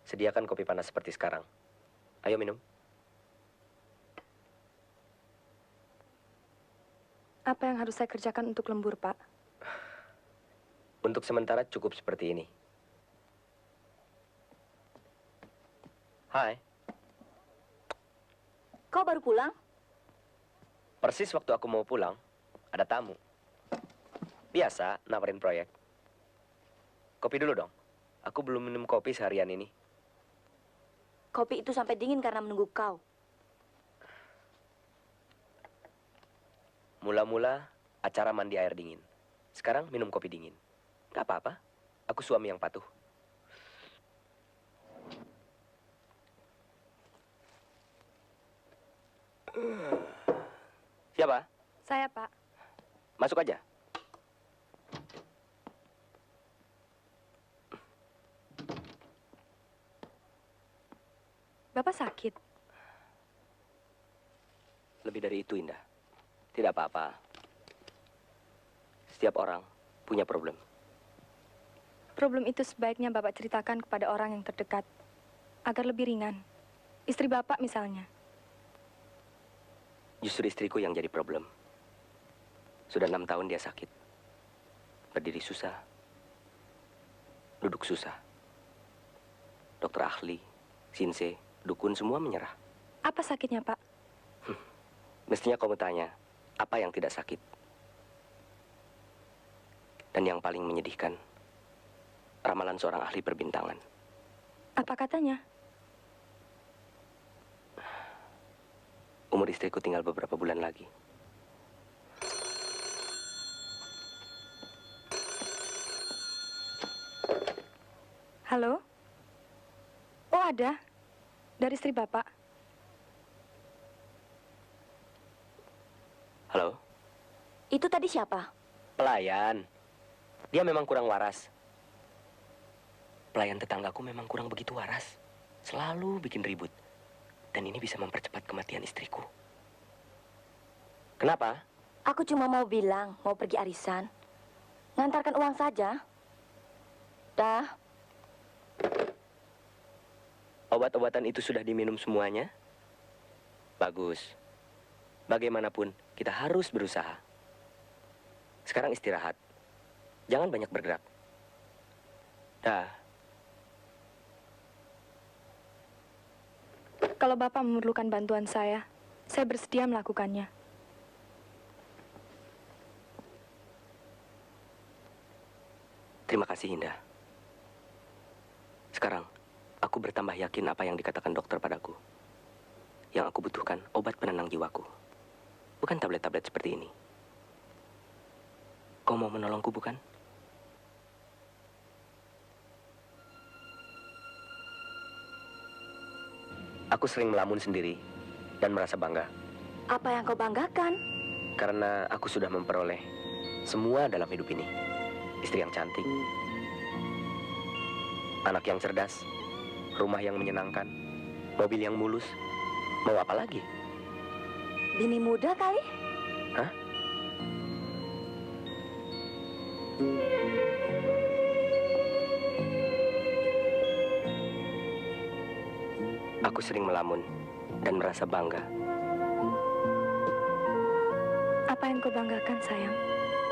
sediakan kopi panas seperti sekarang. Ayo minum. Apa yang harus saya kerjakan untuk lembur, Pak? Untuk sementara cukup seperti ini. Hai, Kau baru pulang? persis waktu aku mau pulang, ada tamu. Biasa, nawarin proyek. Kopi dulu dong. Aku belum minum kopi seharian ini. Kopi itu sampai dingin karena menunggu kau. Mula-mula acara mandi air dingin. Sekarang minum kopi dingin. Gak apa-apa. Aku suami yang patuh. Siapa? Saya, Pak. Masuk aja. Bapak sakit. Lebih dari itu, Indah. Tidak apa-apa. Setiap orang punya problem. Problem itu sebaiknya Bapak ceritakan kepada orang yang terdekat. Agar lebih ringan. Istri Bapak misalnya. Justru istriku yang jadi problem. Sudah 6 tahun dia sakit. Berdiri susah. Duduk susah. Dokter ahli, sinse, dukun semua menyerah. Apa sakitnya, Pak? Mestinya kamu tanya, apa yang tidak sakit? Dan yang paling menyedihkan, ramalan seorang ahli perbintangan. Apa katanya? Umur istriku tinggal beberapa bulan lagi. Halo? Oh, ada. Dari istri Bapak. Halo? Itu tadi siapa? Pelayan. Dia memang kurang waras. Pelayan tetanggaku memang kurang begitu waras. Selalu bikin ribut. Dan ini bisa mempercepat kematian istriku. Kenapa? Aku cuma mau bilang, mau pergi arisan. Ngantarkan uang saja. Dah. Obat-obatan itu sudah diminum semuanya? Bagus. Bagaimanapun, kita harus berusaha. Sekarang istirahat. Jangan banyak bergerak. Dah. Kalau Bapak memerlukan bantuan saya bersedia melakukannya. Terima kasih, Indah. Sekarang, aku bertambah yakin apa yang dikatakan dokter padaku. Yang aku butuhkan obat penenang jiwaku. Bukan tablet-tablet seperti ini. Kau mau menolongku, bukan? Aku sering melamun sendiri dan merasa bangga. Apa yang kau banggakan? Karena aku sudah memperoleh semua dalam hidup ini. Istri yang cantik, anak yang cerdas, rumah yang menyenangkan, mobil yang mulus. Mau apa lagi? Bini muda kali? Hah? Aku sering melamun dan merasa bangga. Apa yang kau banggakan, sayang?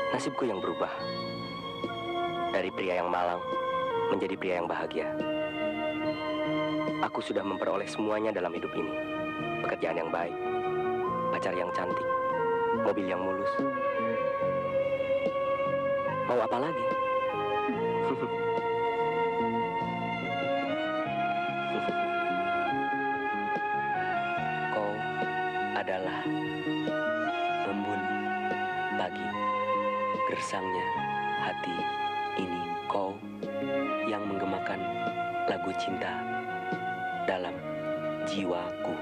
Nasibku yang berubah. Dari pria yang malang menjadi pria yang bahagia. Aku sudah memperoleh semuanya dalam hidup ini. Pekerjaan yang baik, pacar yang cantik, mobil yang mulus. Mau apa lagi? Kau adalah embun pagi, gersangnya hati ini. Kau yang menggemakan lagu cinta dalam jiwaku.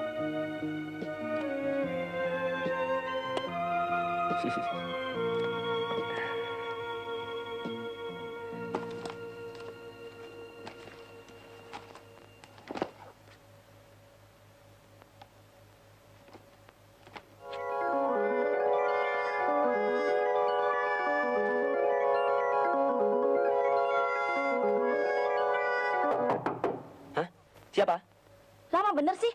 Siapa? Lama bener sih.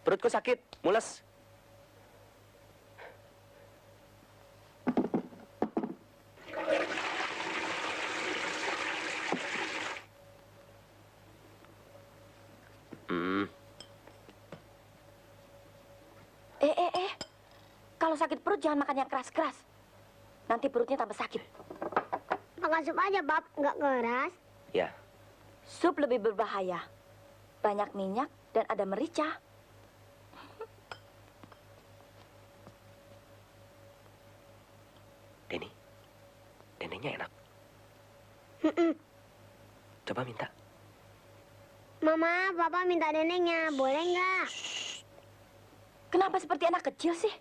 Perutku sakit, mules. Kalau sakit perut jangan makan yang keras-keras. Nanti perutnya tambah sakit. Makan sup aja, Bab. Nggak keras. Ya. Sup lebih berbahaya. Banyak minyak dan ada merica. Denenya enak. Coba minta. Mama, Papa minta denengnya. Boleh nggak? Kenapa seperti anak kecil sih?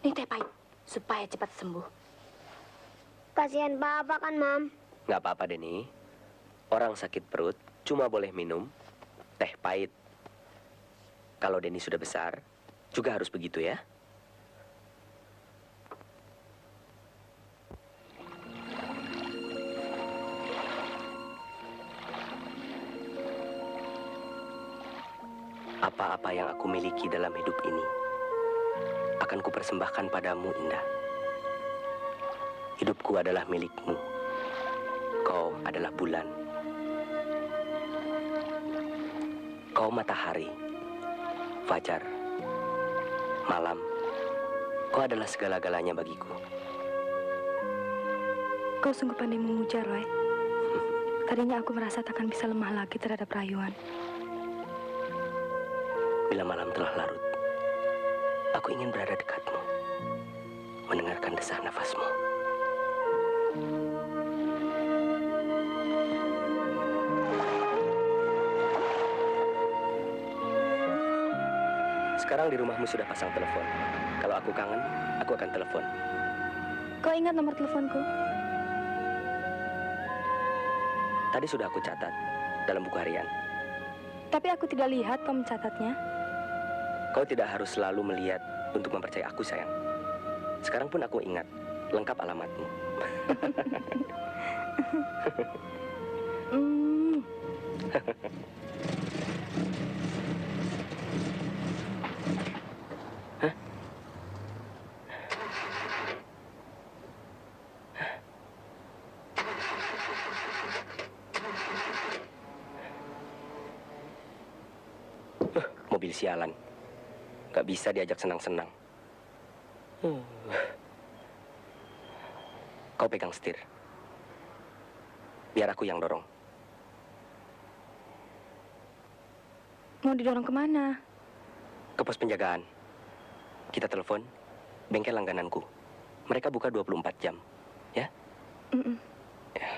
Ini teh pahit supaya cepat sembuh. Kasihan Papa kan, Mam. Nggak apa-apa, Denny. Orang sakit perut cuma boleh minum teh pahit. Kalau Denny sudah besar, juga harus begitu ya. Apa-apa yang aku miliki dalam hidup ini akan kupersembahkan padamu, Indah. Hidupku adalah milikmu. Kau adalah bulan. Kau matahari, fajar, malam. Kau adalah segala-galanya bagiku. Kau sungguh pandai memuja, Roy. Tadinya aku merasa takkan bisa lemah lagi terhadap rayuan. Bila malam telah larut, aku ingin berada dekatmu, mendengarkan desah nafasmu. Sekarang di rumahmu sudah pasang telepon. Kalau aku kangen, aku akan telepon. Kau ingat nomor teleponku? Tadi sudah aku catat dalam buku harian. Tapi aku tidak lihat kau mencatatnya. Kau tidak harus selalu melihat untuk mempercayai aku, sayang. Sekarang pun aku ingat lengkap alamatmu. Mobil sialan. Gak bisa diajak senang-senang. Kau pegang setir. Biar aku yang dorong. Mau didorong kemana? Ke pos penjagaan. Kita telepon bengkel langgananku. Mereka buka 24 jam. Ya? Ya.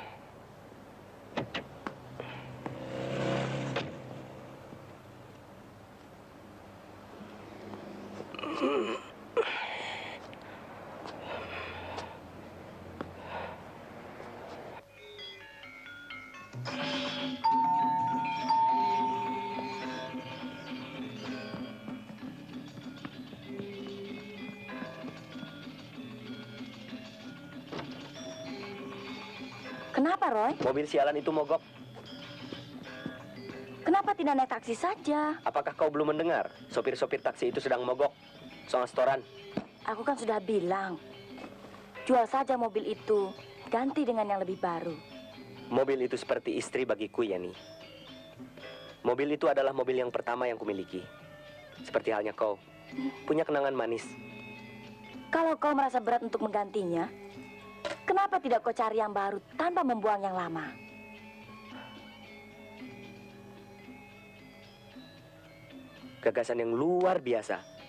Kenapa, Roy? Mobil sialan itu mogok. Kenapa tidak naik taksi saja? Apakah kau belum mendengar? Sopir-sopir taksi itu sedang mogok. Soal setoran. Aku kan sudah bilang, jual saja mobil itu, ganti dengan yang lebih baru. Mobil itu seperti istri bagiku, Yani. Mobil itu adalah mobil yang pertama yang kumiliki. Seperti halnya kau, punya kenangan manis. Kalau kau merasa berat untuk menggantinya, kenapa tidak kau cari yang baru tanpa membuang yang lama? Gagasan yang luar biasa.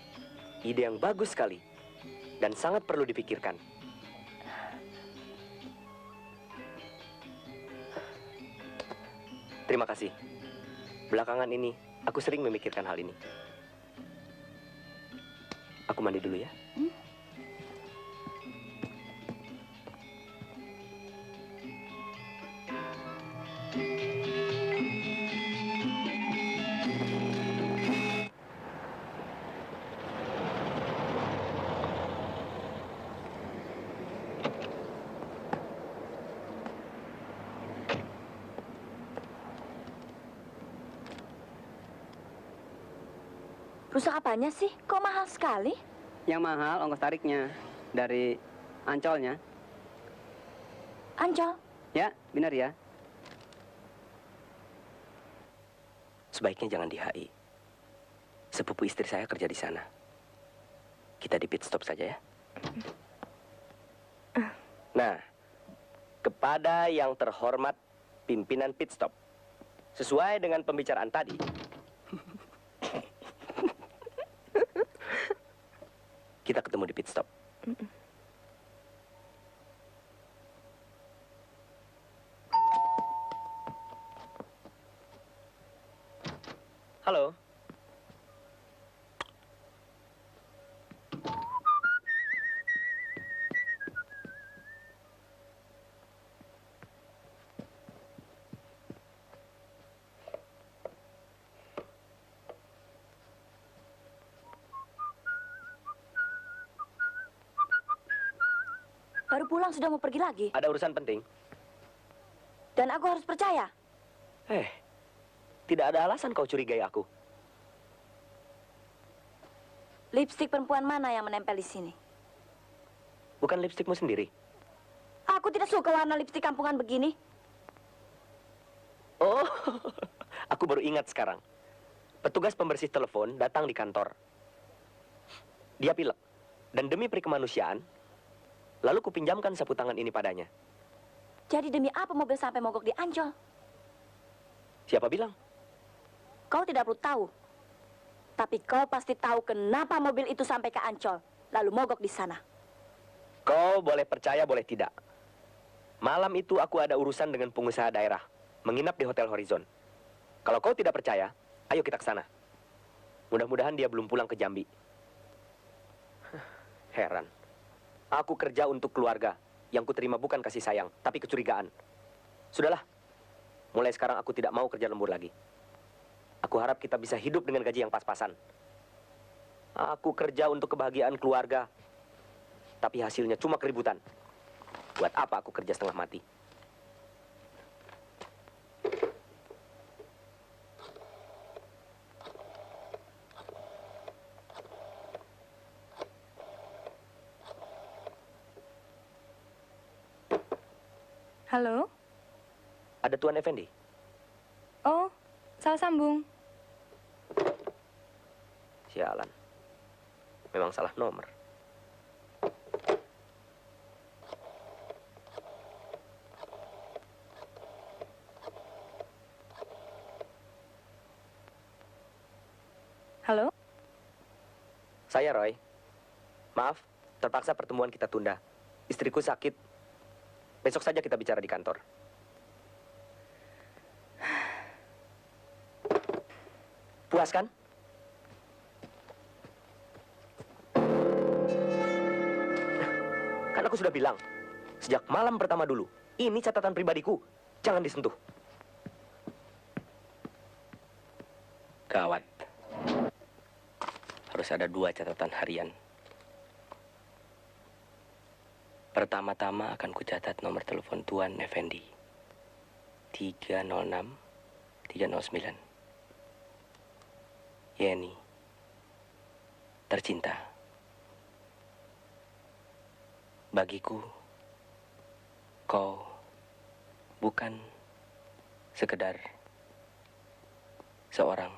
Ide yang bagus sekali. Dan sangat perlu dipikirkan. Terima kasih. Belakangan ini, aku sering memikirkan hal ini. Aku mandi dulu ya. Rusak apanya sih? Kok mahal sekali? Yang mahal ongkos tariknya dari Ancolnya. Ancol? Ya, benar ya. Sebaiknya jangan di HI. Sepupu istri saya kerja di sana. Kita di pit stop saja ya. Nah, kepada yang terhormat pimpinan pit stop. Sesuai dengan pembicaraan tadi. Kita ketemu di pit stop. Halo. Baru pulang sudah mau pergi lagi? Ada urusan penting. Dan aku harus percaya? Tidak ada alasan kau curigai aku. Lipstik perempuan mana yang menempel di sini? Bukan lipstikmu sendiri. Aku tidak suka warna lipstik kampungan begini. Oh, aku baru ingat sekarang. Petugas pembersih telepon datang di kantor. Dia pilek. Dan demi perikemanusiaan, lalu kupinjamkan sapu tangan ini padanya. Jadi demi apa mobil sampai mogok di Ancol? Siapa bilang? Kau tidak perlu tahu. Tapi kau pasti tahu kenapa mobil itu sampai ke Ancol, lalu mogok di sana. Kau boleh percaya, boleh tidak. Malam itu aku ada urusan dengan pengusaha daerah, menginap di Hotel Horizon. Kalau kau tidak percaya, ayo kita ke sana. Mudah-mudahan dia belum pulang ke Jambi. Heran. Aku kerja untuk keluarga. Yang kuterima bukan kasih sayang, tapi kecurigaan. Sudahlah. Mulai sekarang aku tidak mau kerja lembur lagi. Aku harap kita bisa hidup dengan gaji yang pas-pasan. Aku kerja untuk kebahagiaan keluarga. Tapi hasilnya cuma keributan. Buat apa aku kerja setengah mati? Halo? Ada Tuan Effendi? Oh, salah sambung. Sialan. Memang salah nomor. Halo? Saya Roy. Maaf, terpaksa pertemuan kita tunda. Istriku sakit. Besok saja kita bicara di kantor. Puas kan? Kan aku sudah bilang, sejak malam pertama dulu, ini catatan pribadiku. Jangan disentuh. Gawat. Harus ada 2 catatan harian. Pertama-tama akan kucatat nomor telepon Tuan Effendi. 306 309. Yeni, tercinta. Bagiku, kau bukan sekedar seorang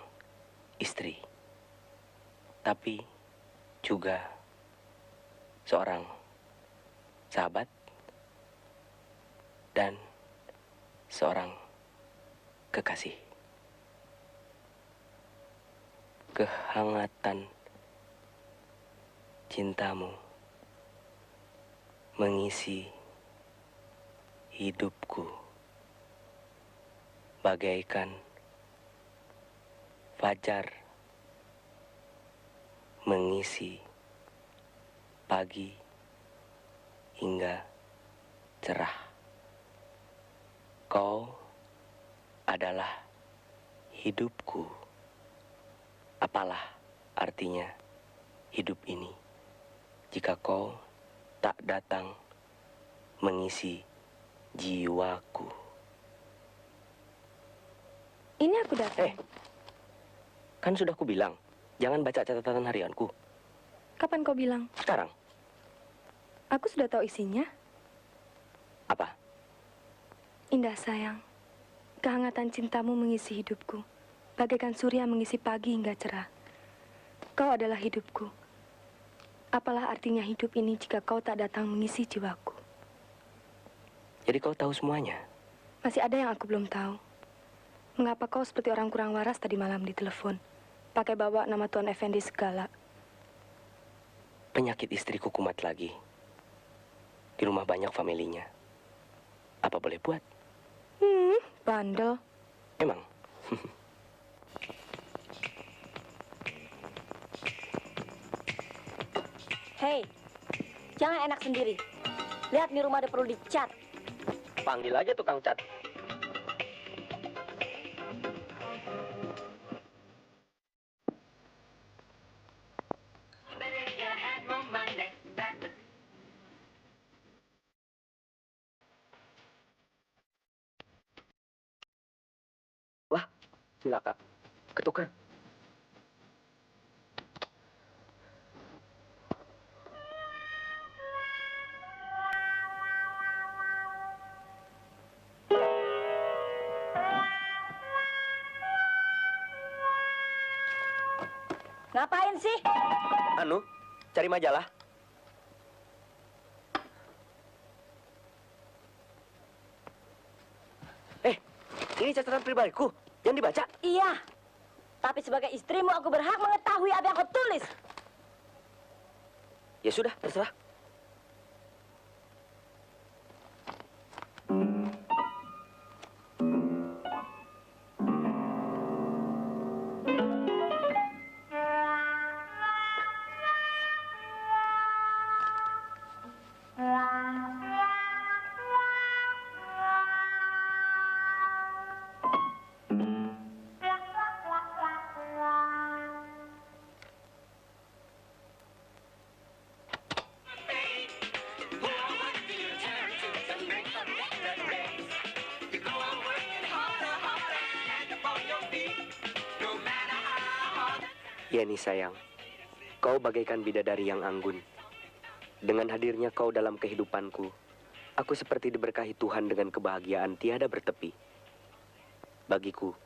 istri, tapi juga seorang sahabat dan seorang kekasih. Kehangatan cintamu mengisi hidupku bagaikan fajar mengisi pagi hingga cerah. Kau adalah hidupku. Apalah artinya hidup ini jika kau tak datang mengisi jiwaku. Ini aku datang. Kan sudah ku bilang, jangan baca catatan harianku. Kapan kau bilang? Sekarang. Aku sudah tahu isinya. Apa? Indah sayang, kehangatan cintamu mengisi hidupku, bagaikan surya mengisi pagi hingga cerah. Kau adalah hidupku. Apalah artinya hidup ini jika kau tak datang mengisi jiwaku? Jadi kau tahu semuanya? Masih ada yang aku belum tahu. Mengapa kau seperti orang kurang waras tadi malam di telepon? Pakai bawa nama Tuan Effendi segala. Penyakit istriku kumat lagi. Di rumah banyak familinya. Apa boleh buat? Bandel. Emang? Hei, jangan enak sendiri. Lihat nih rumah ada perlu dicat. Panggil aja tukang cat. Wah, silakan. Ketukar. Ngapain sih? Anu, cari majalah. Ini catatan pribadiku. Jangan dibaca. Iya. Tapi sebagai istrimu aku berhak mengetahui apa yang kau tulis. Ya sudah, terserah. Yeni sayang, kau bagaikan bidadari yang anggun. Dengan hadirnya kau dalam kehidupanku, aku seperti diberkahi Tuhan dengan kebahagiaan tiada bertepi. Bagiku,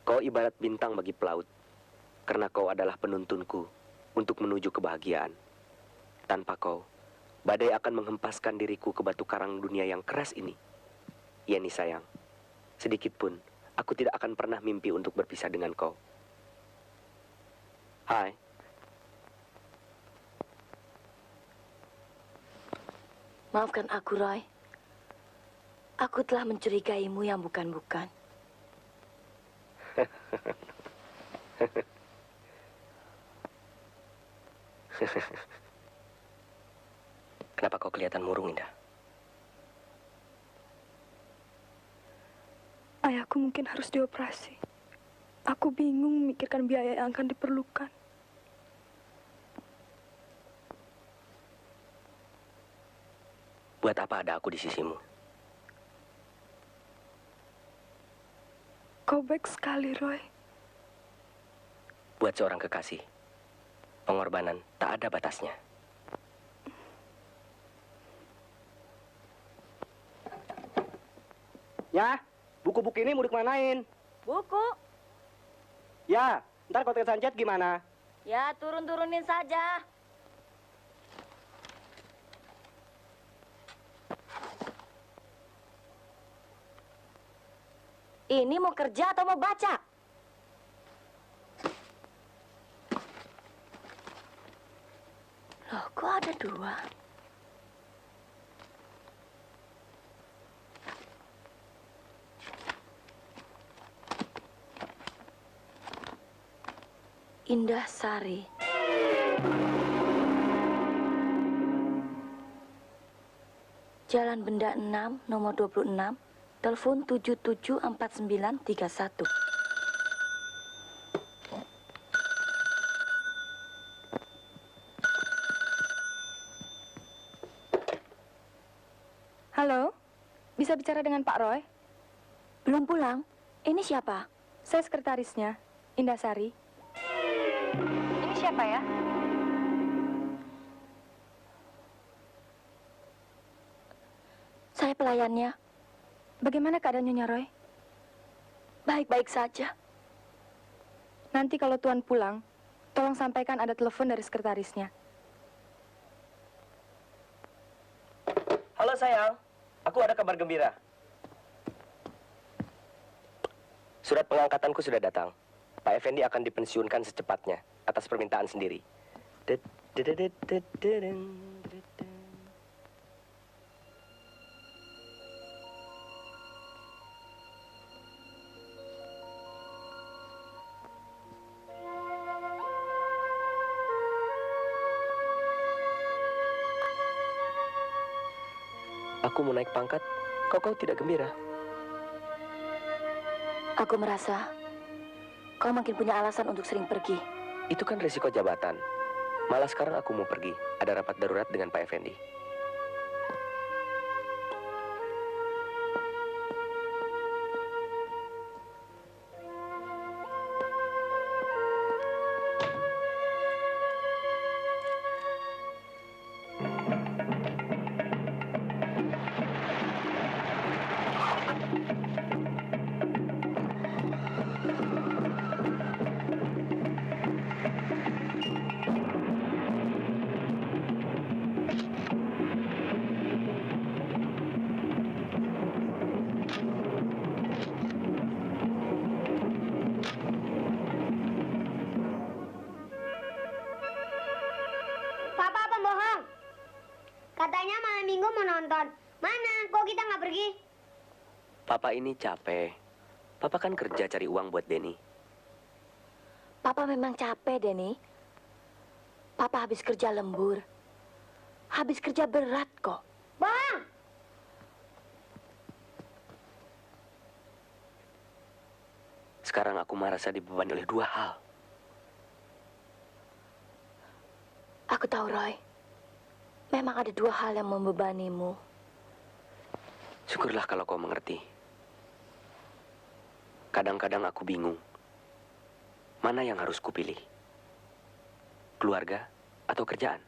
kau ibarat bintang bagi pelaut. Karena kau adalah penuntunku untuk menuju kebahagiaan. Tanpa kau, badai akan menghempaskan diriku ke batu karang dunia yang keras ini. Yeni sayang, sedikit pun aku tidak akan pernah mimpi untuk berpisah dengan kau. Hai. Maafkan aku, Roy. Aku telah mencurigaimu yang bukan-bukan. Kenapa kau kelihatan murung, Indah? Ayahku mungkin harus dioperasi. Aku bingung memikirkan biaya yang akan diperlukan. Buat apa ada aku di sisimu? Kau baik sekali, Roy. Buat seorang kekasih, pengorbanan tak ada batasnya. Ya, buku-buku ini mau dikemanain? Buku? Ya, ntar kalau Sancet gimana? Ya, turun-turunin saja. Ini mau kerja atau mau baca? Loh, kok ada dua? Indah Sari. Jalan Benda 6, nomor 26, telepon 774931. Halo, bisa bicara dengan Pak Roy? Belum pulang? Ini siapa? Saya sekretarisnya, Indah Sari. Ini siapa ya? Saya pelayannya. Bagaimana keadaan Nyonya Roy? Baik-baik saja. Nanti kalau Tuan pulang, tolong sampaikan ada telepon dari sekretarisnya. Halo sayang, aku ada kabar gembira. Surat pengangkatanku sudah datang. Pak Effendi akan dipensiunkan secepatnya atas permintaan sendiri. Aku mau naik pangkat, kau tidak gembira. Aku merasa kau makin punya alasan untuk sering pergi. Itu kan risiko jabatan. Malah sekarang aku mau pergi. Ada rapat darurat dengan Pak Effendi. Papa pembohong. Katanya malam minggu mau nonton. Mana? Kok kita nggak pergi? Papa ini capek. Papa kan kerja cari uang buat Denny. Papa memang capek, Denny. Papa habis kerja lembur. Habis kerja berat kok. Bang! Sekarang aku merasa dibebani oleh dua hal. Aku tahu, Roy. Memang ada dua hal yang membebanimu. Syukurlah kalau kau mengerti. Kadang-kadang aku bingung. Mana yang harus kupilih? Keluarga atau kerjaan?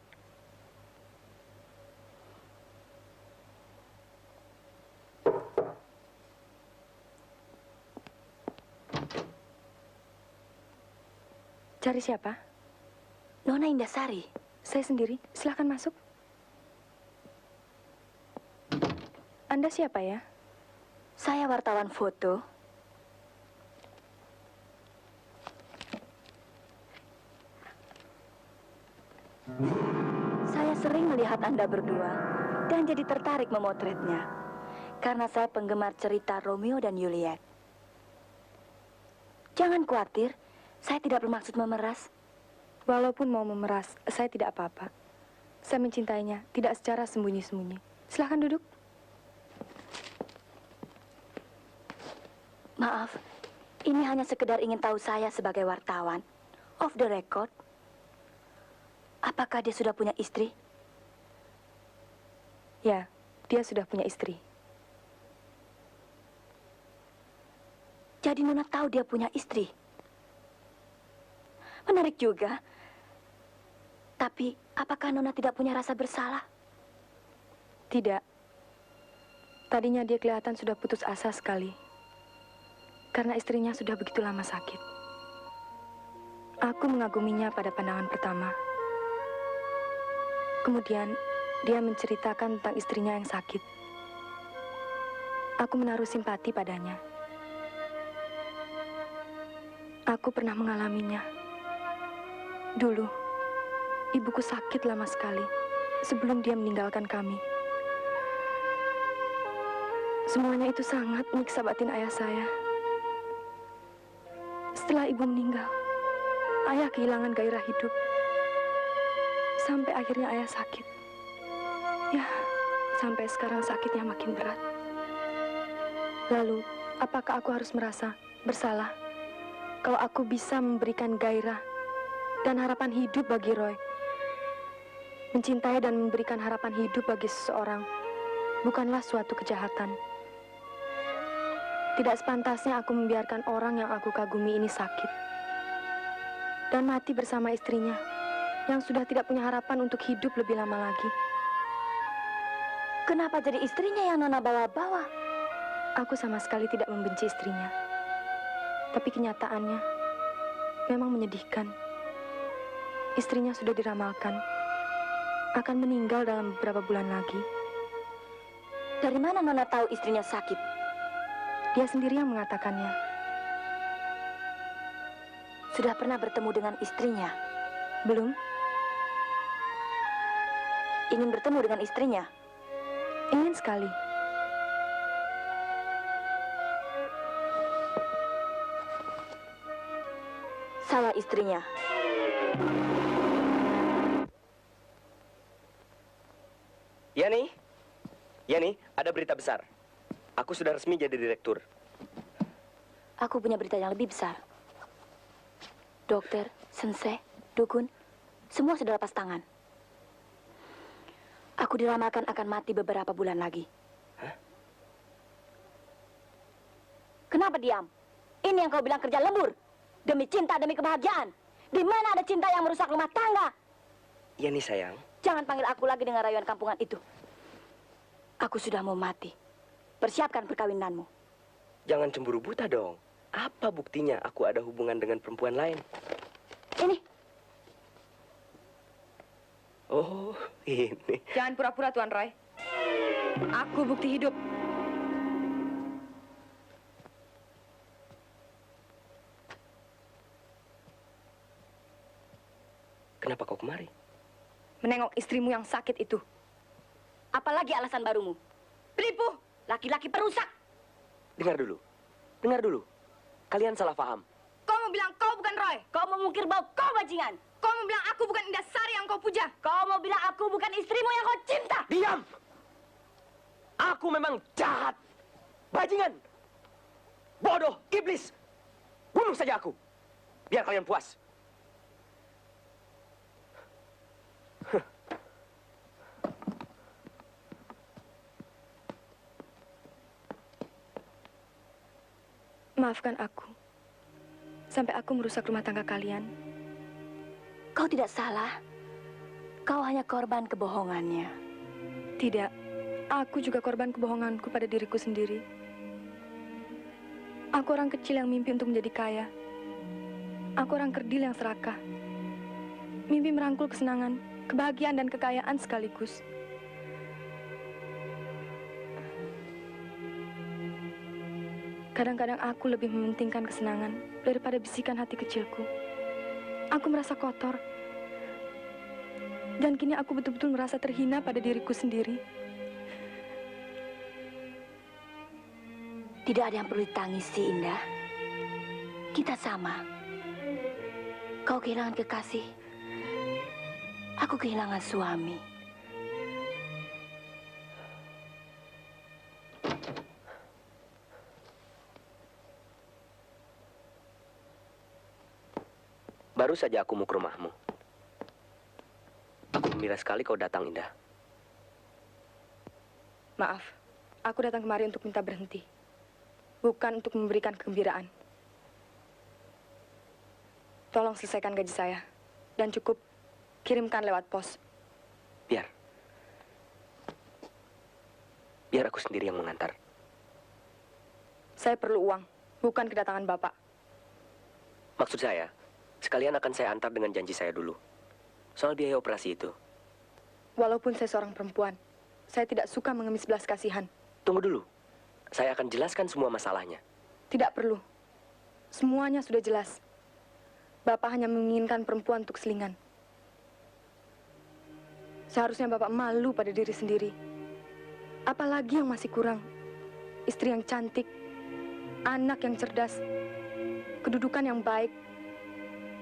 Cari siapa? Nona Indasari. Saya sendiri. Silahkan masuk. Anda siapa ya? Saya wartawan foto. Saya sering melihat Anda berdua dan jadi tertarik memotretnya. Karena saya penggemar cerita Romeo dan Juliet. Jangan khawatir, saya tidak bermaksud memeras. Walaupun mau memeras, saya tidak apa-apa. Saya mencintainya, tidak secara sembunyi-sembunyi. Silahkan duduk. Maaf, ini hanya sekedar ingin tahu saya sebagai wartawan. Off the record. Apakah dia sudah punya istri? Ya, dia sudah punya istri. Jadi Nona tahu dia punya istri. Menarik juga. Tapi, apakah Nona tidak punya rasa bersalah? Tidak. Tadinya dia kelihatan sudah putus asa sekali. Karena istrinya sudah begitu lama sakit. Aku mengaguminya pada pandangan pertama. Kemudian, dia menceritakan tentang istrinya yang sakit. Aku menaruh simpati padanya. Aku pernah mengalaminya. Dulu, ibuku sakit lama sekali sebelum dia meninggalkan kami. Semuanya itu sangat menyiksa batin ayah saya. Setelah ibu meninggal, ayah kehilangan gairah hidup. Sampai akhirnya ayah sakit. Ya, sampai sekarang sakitnya makin berat. Lalu, apakah aku harus merasa bersalah kalau aku bisa memberikan gairah dan harapan hidup bagi Roy? Mencintai dan memberikan harapan hidup bagi seseorang bukanlah suatu kejahatan. Tidak sepantasnya aku membiarkan orang yang aku kagumi ini sakit dan mati bersama istrinya yang sudah tidak punya harapan untuk hidup lebih lama lagi. Kenapa jadi istrinya yang Nona bawa-bawa? Aku sama sekali tidak membenci istrinya. Tapi kenyataannya memang menyedihkan. Istrinya sudah diramalkan akan meninggal dalam beberapa bulan lagi. Dari mana Nona tahu istrinya sakit? Dia sendiri yang mengatakannya. Sudah pernah bertemu dengan istrinya? Belum. Ingin bertemu dengan istrinya? Ingin sekali. Saya istrinya. Yani, ada berita besar. Aku sudah resmi jadi direktur. Aku punya berita yang lebih besar. Dokter, sensei, dukun, semua sudah lepas tangan. Aku diramalkan akan mati beberapa bulan lagi. Hah? Kenapa diam? Ini yang kau bilang kerja lembur. Demi cinta, demi kebahagiaan. Di mana ada cinta yang merusak rumah tangga? Yani sayang. Jangan panggil aku lagi dengan rayuan kampungan itu. Aku sudah mau mati. Persiapkan perkawinanmu. Jangan cemburu buta dong. Apa buktinya aku ada hubungan dengan perempuan lain? Ini. Oh, ini. Jangan pura-pura, Tuan Roy. Aku bukti hidup. Kenapa kau kemari? Menengok istrimu yang sakit itu. Apalagi alasan barumu? Penipu, laki-laki perusak. Dengar dulu. Kalian salah paham. Kau mau bilang kau bukan Roy? Kau mau mengukir bahwa kau bajingan? Kau mau bilang aku bukan Indasari yang kau puja? Kau mau bilang aku bukan istrimu yang kau cinta? Diam! Aku memang jahat. Bajingan. Bodoh, iblis. Bunuh saja aku. Biar kalian puas. Maafkan aku. Sampai aku merusak rumah tangga kalian. Kau tidak salah. Kau hanya korban kebohongannya. Tidak. Aku juga korban kebohonganku pada diriku sendiri. Aku orang kecil yang mimpi untuk menjadi kaya. Aku orang kerdil yang serakah. Mimpi merangkul kesenangan, kebahagiaan, dan kekayaan sekaligus. Kadang-kadang aku lebih mementingkan kesenangan daripada bisikan hati kecilku. Aku merasa kotor. Dan kini aku betul-betul merasa terhina pada diriku sendiri. Tidak ada yang perlu ditangisi, Indah. Kita sama. Kau kehilangan kekasih. Aku kehilangan suami. Baru saja aku mau ke rumahmu. Aku gembira sekali kau datang, Indah. Maaf, aku datang kemari untuk minta berhenti. Bukan untuk memberikan kegembiraan. Tolong selesaikan gaji saya. Dan cukup kirimkan lewat pos. Biar aku sendiri yang mengantar. Saya perlu uang, bukan kedatangan Bapak. Maksud saya, sekalian akan saya antar dengan janji saya dulu. Soal biaya operasi itu. Walaupun saya seorang perempuan, saya tidak suka mengemis belas kasihan. Tunggu dulu. Saya akan jelaskan semua masalahnya. Tidak perlu. Semuanya sudah jelas. Bapak hanya menginginkan perempuan untuk selingan. Seharusnya Bapak malu pada diri sendiri. Apalagi yang masih kurang? Istri yang cantik, anak yang cerdas, kedudukan yang baik,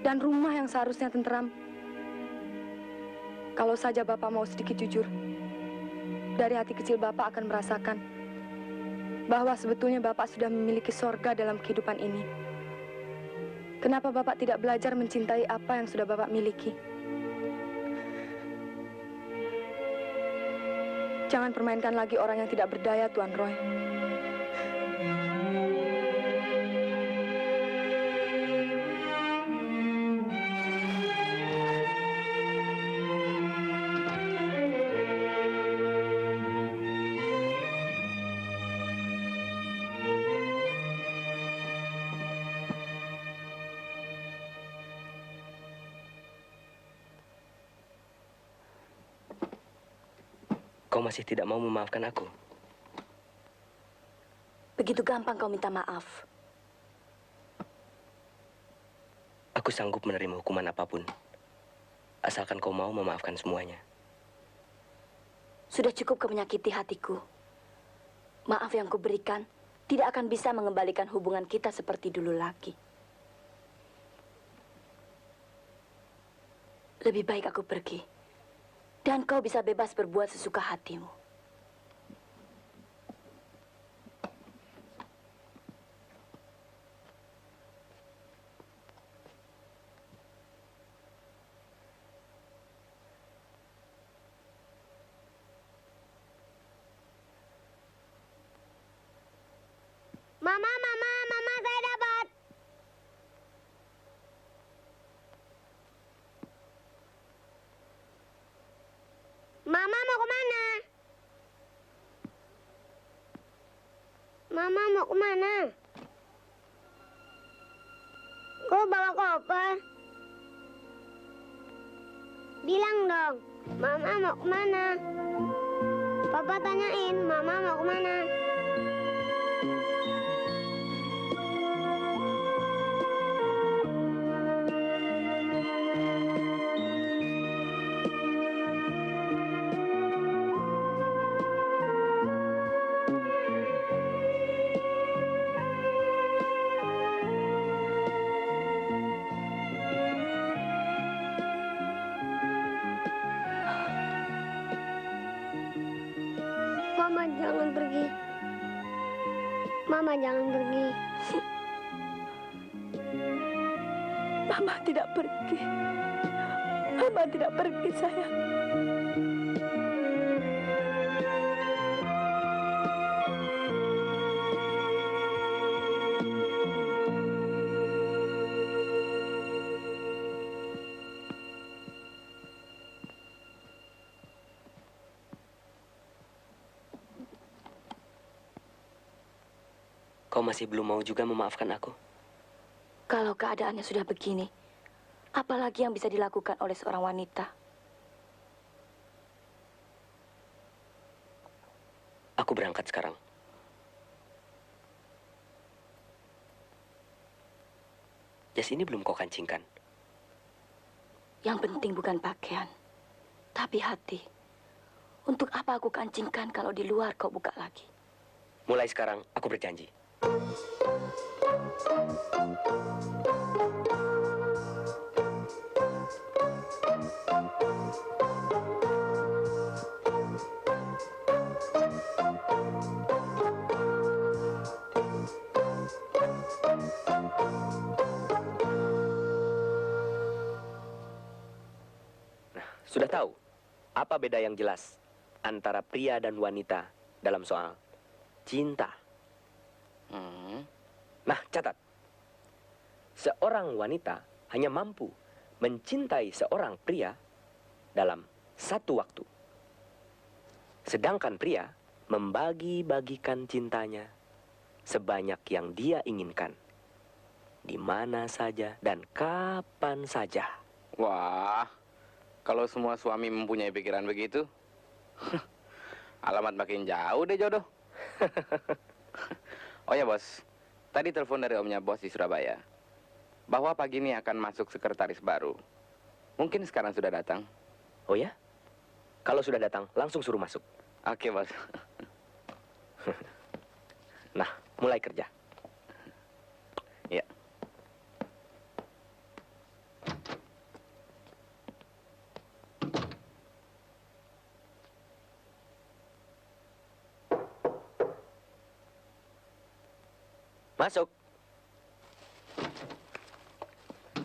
dan rumah yang seharusnya tenteram. Kalau saja Bapak mau sedikit jujur, dari hati kecil Bapak akan merasakan bahwa sebetulnya Bapak sudah memiliki sorga dalam kehidupan ini. Kenapa Bapak tidak belajar mencintai apa yang sudah Bapak miliki? Jangan permainkan lagi orang yang tidak berdaya, Tuan Roy. Kau masih tidak mau memaafkan aku? Begitu gampang kau minta maaf. Aku sanggup menerima hukuman apapun. Asalkan kau mau memaafkan semuanya. Sudah cukup kau menyakiti hatiku. Maaf yang kuberikan tidak akan bisa mengembalikan hubungan kita seperti dulu lagi. Lebih baik aku pergi. Dan kau bisa bebas berbuat sesuka hatimu. Mama, saya dapat. Mama mau kemana? Mama mau kemana? Kok bawa koper? Bilang dong, Mama mau kemana? Papa tanyain, Mama mau kemana? Mama jangan pergi. Mama jangan pergi. Mama tidak pergi. Mama tidak pergi, sayang. Kau masih belum mau juga memaafkan aku? Kalau keadaannya sudah begini, apalagi yang bisa dilakukan oleh seorang wanita? Aku berangkat sekarang. Jas ini belum kau kancingkan. Yang penting bukan pakaian, tapi hati. Untuk apa aku kancingkan kalau di luar kau buka lagi? Mulai sekarang, aku berjanji. Sudah tahu apa beda yang jelas antara pria dan wanita dalam soal cinta? Nah, catat. Seorang wanita hanya mampu mencintai seorang pria dalam satu waktu. Sedangkan pria membagi-bagikan cintanya sebanyak yang dia inginkan. Di mana saja dan kapan saja. Wah, kalau semua suami mempunyai pikiran begitu, alamat makin jauh deh jodoh. Oh ya bos, tadi telepon dari omnya bos di Surabaya, bahwa pagi ini akan masuk sekretaris baru. Mungkin sekarang sudah datang. Oh ya? Kalau sudah datang, langsung suruh masuk. Oke bos. Nah, mulai kerja. Ya. Masuk.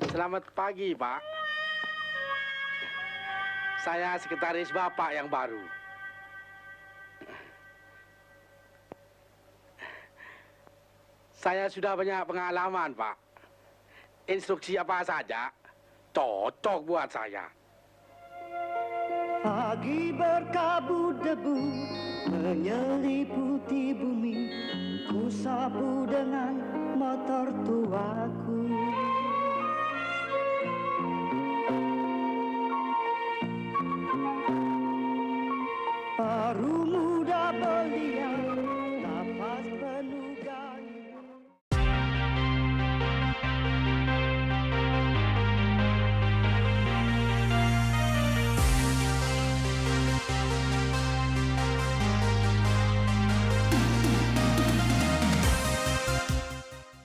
Selamat pagi, Pak. Saya sekretaris Bapak yang baru. Saya sudah banyak pengalaman, Pak. Instruksi apa saja cocok buat saya. Pagi berkabut debu menyeliputi bumi, ku sapu dengan motor tuaku.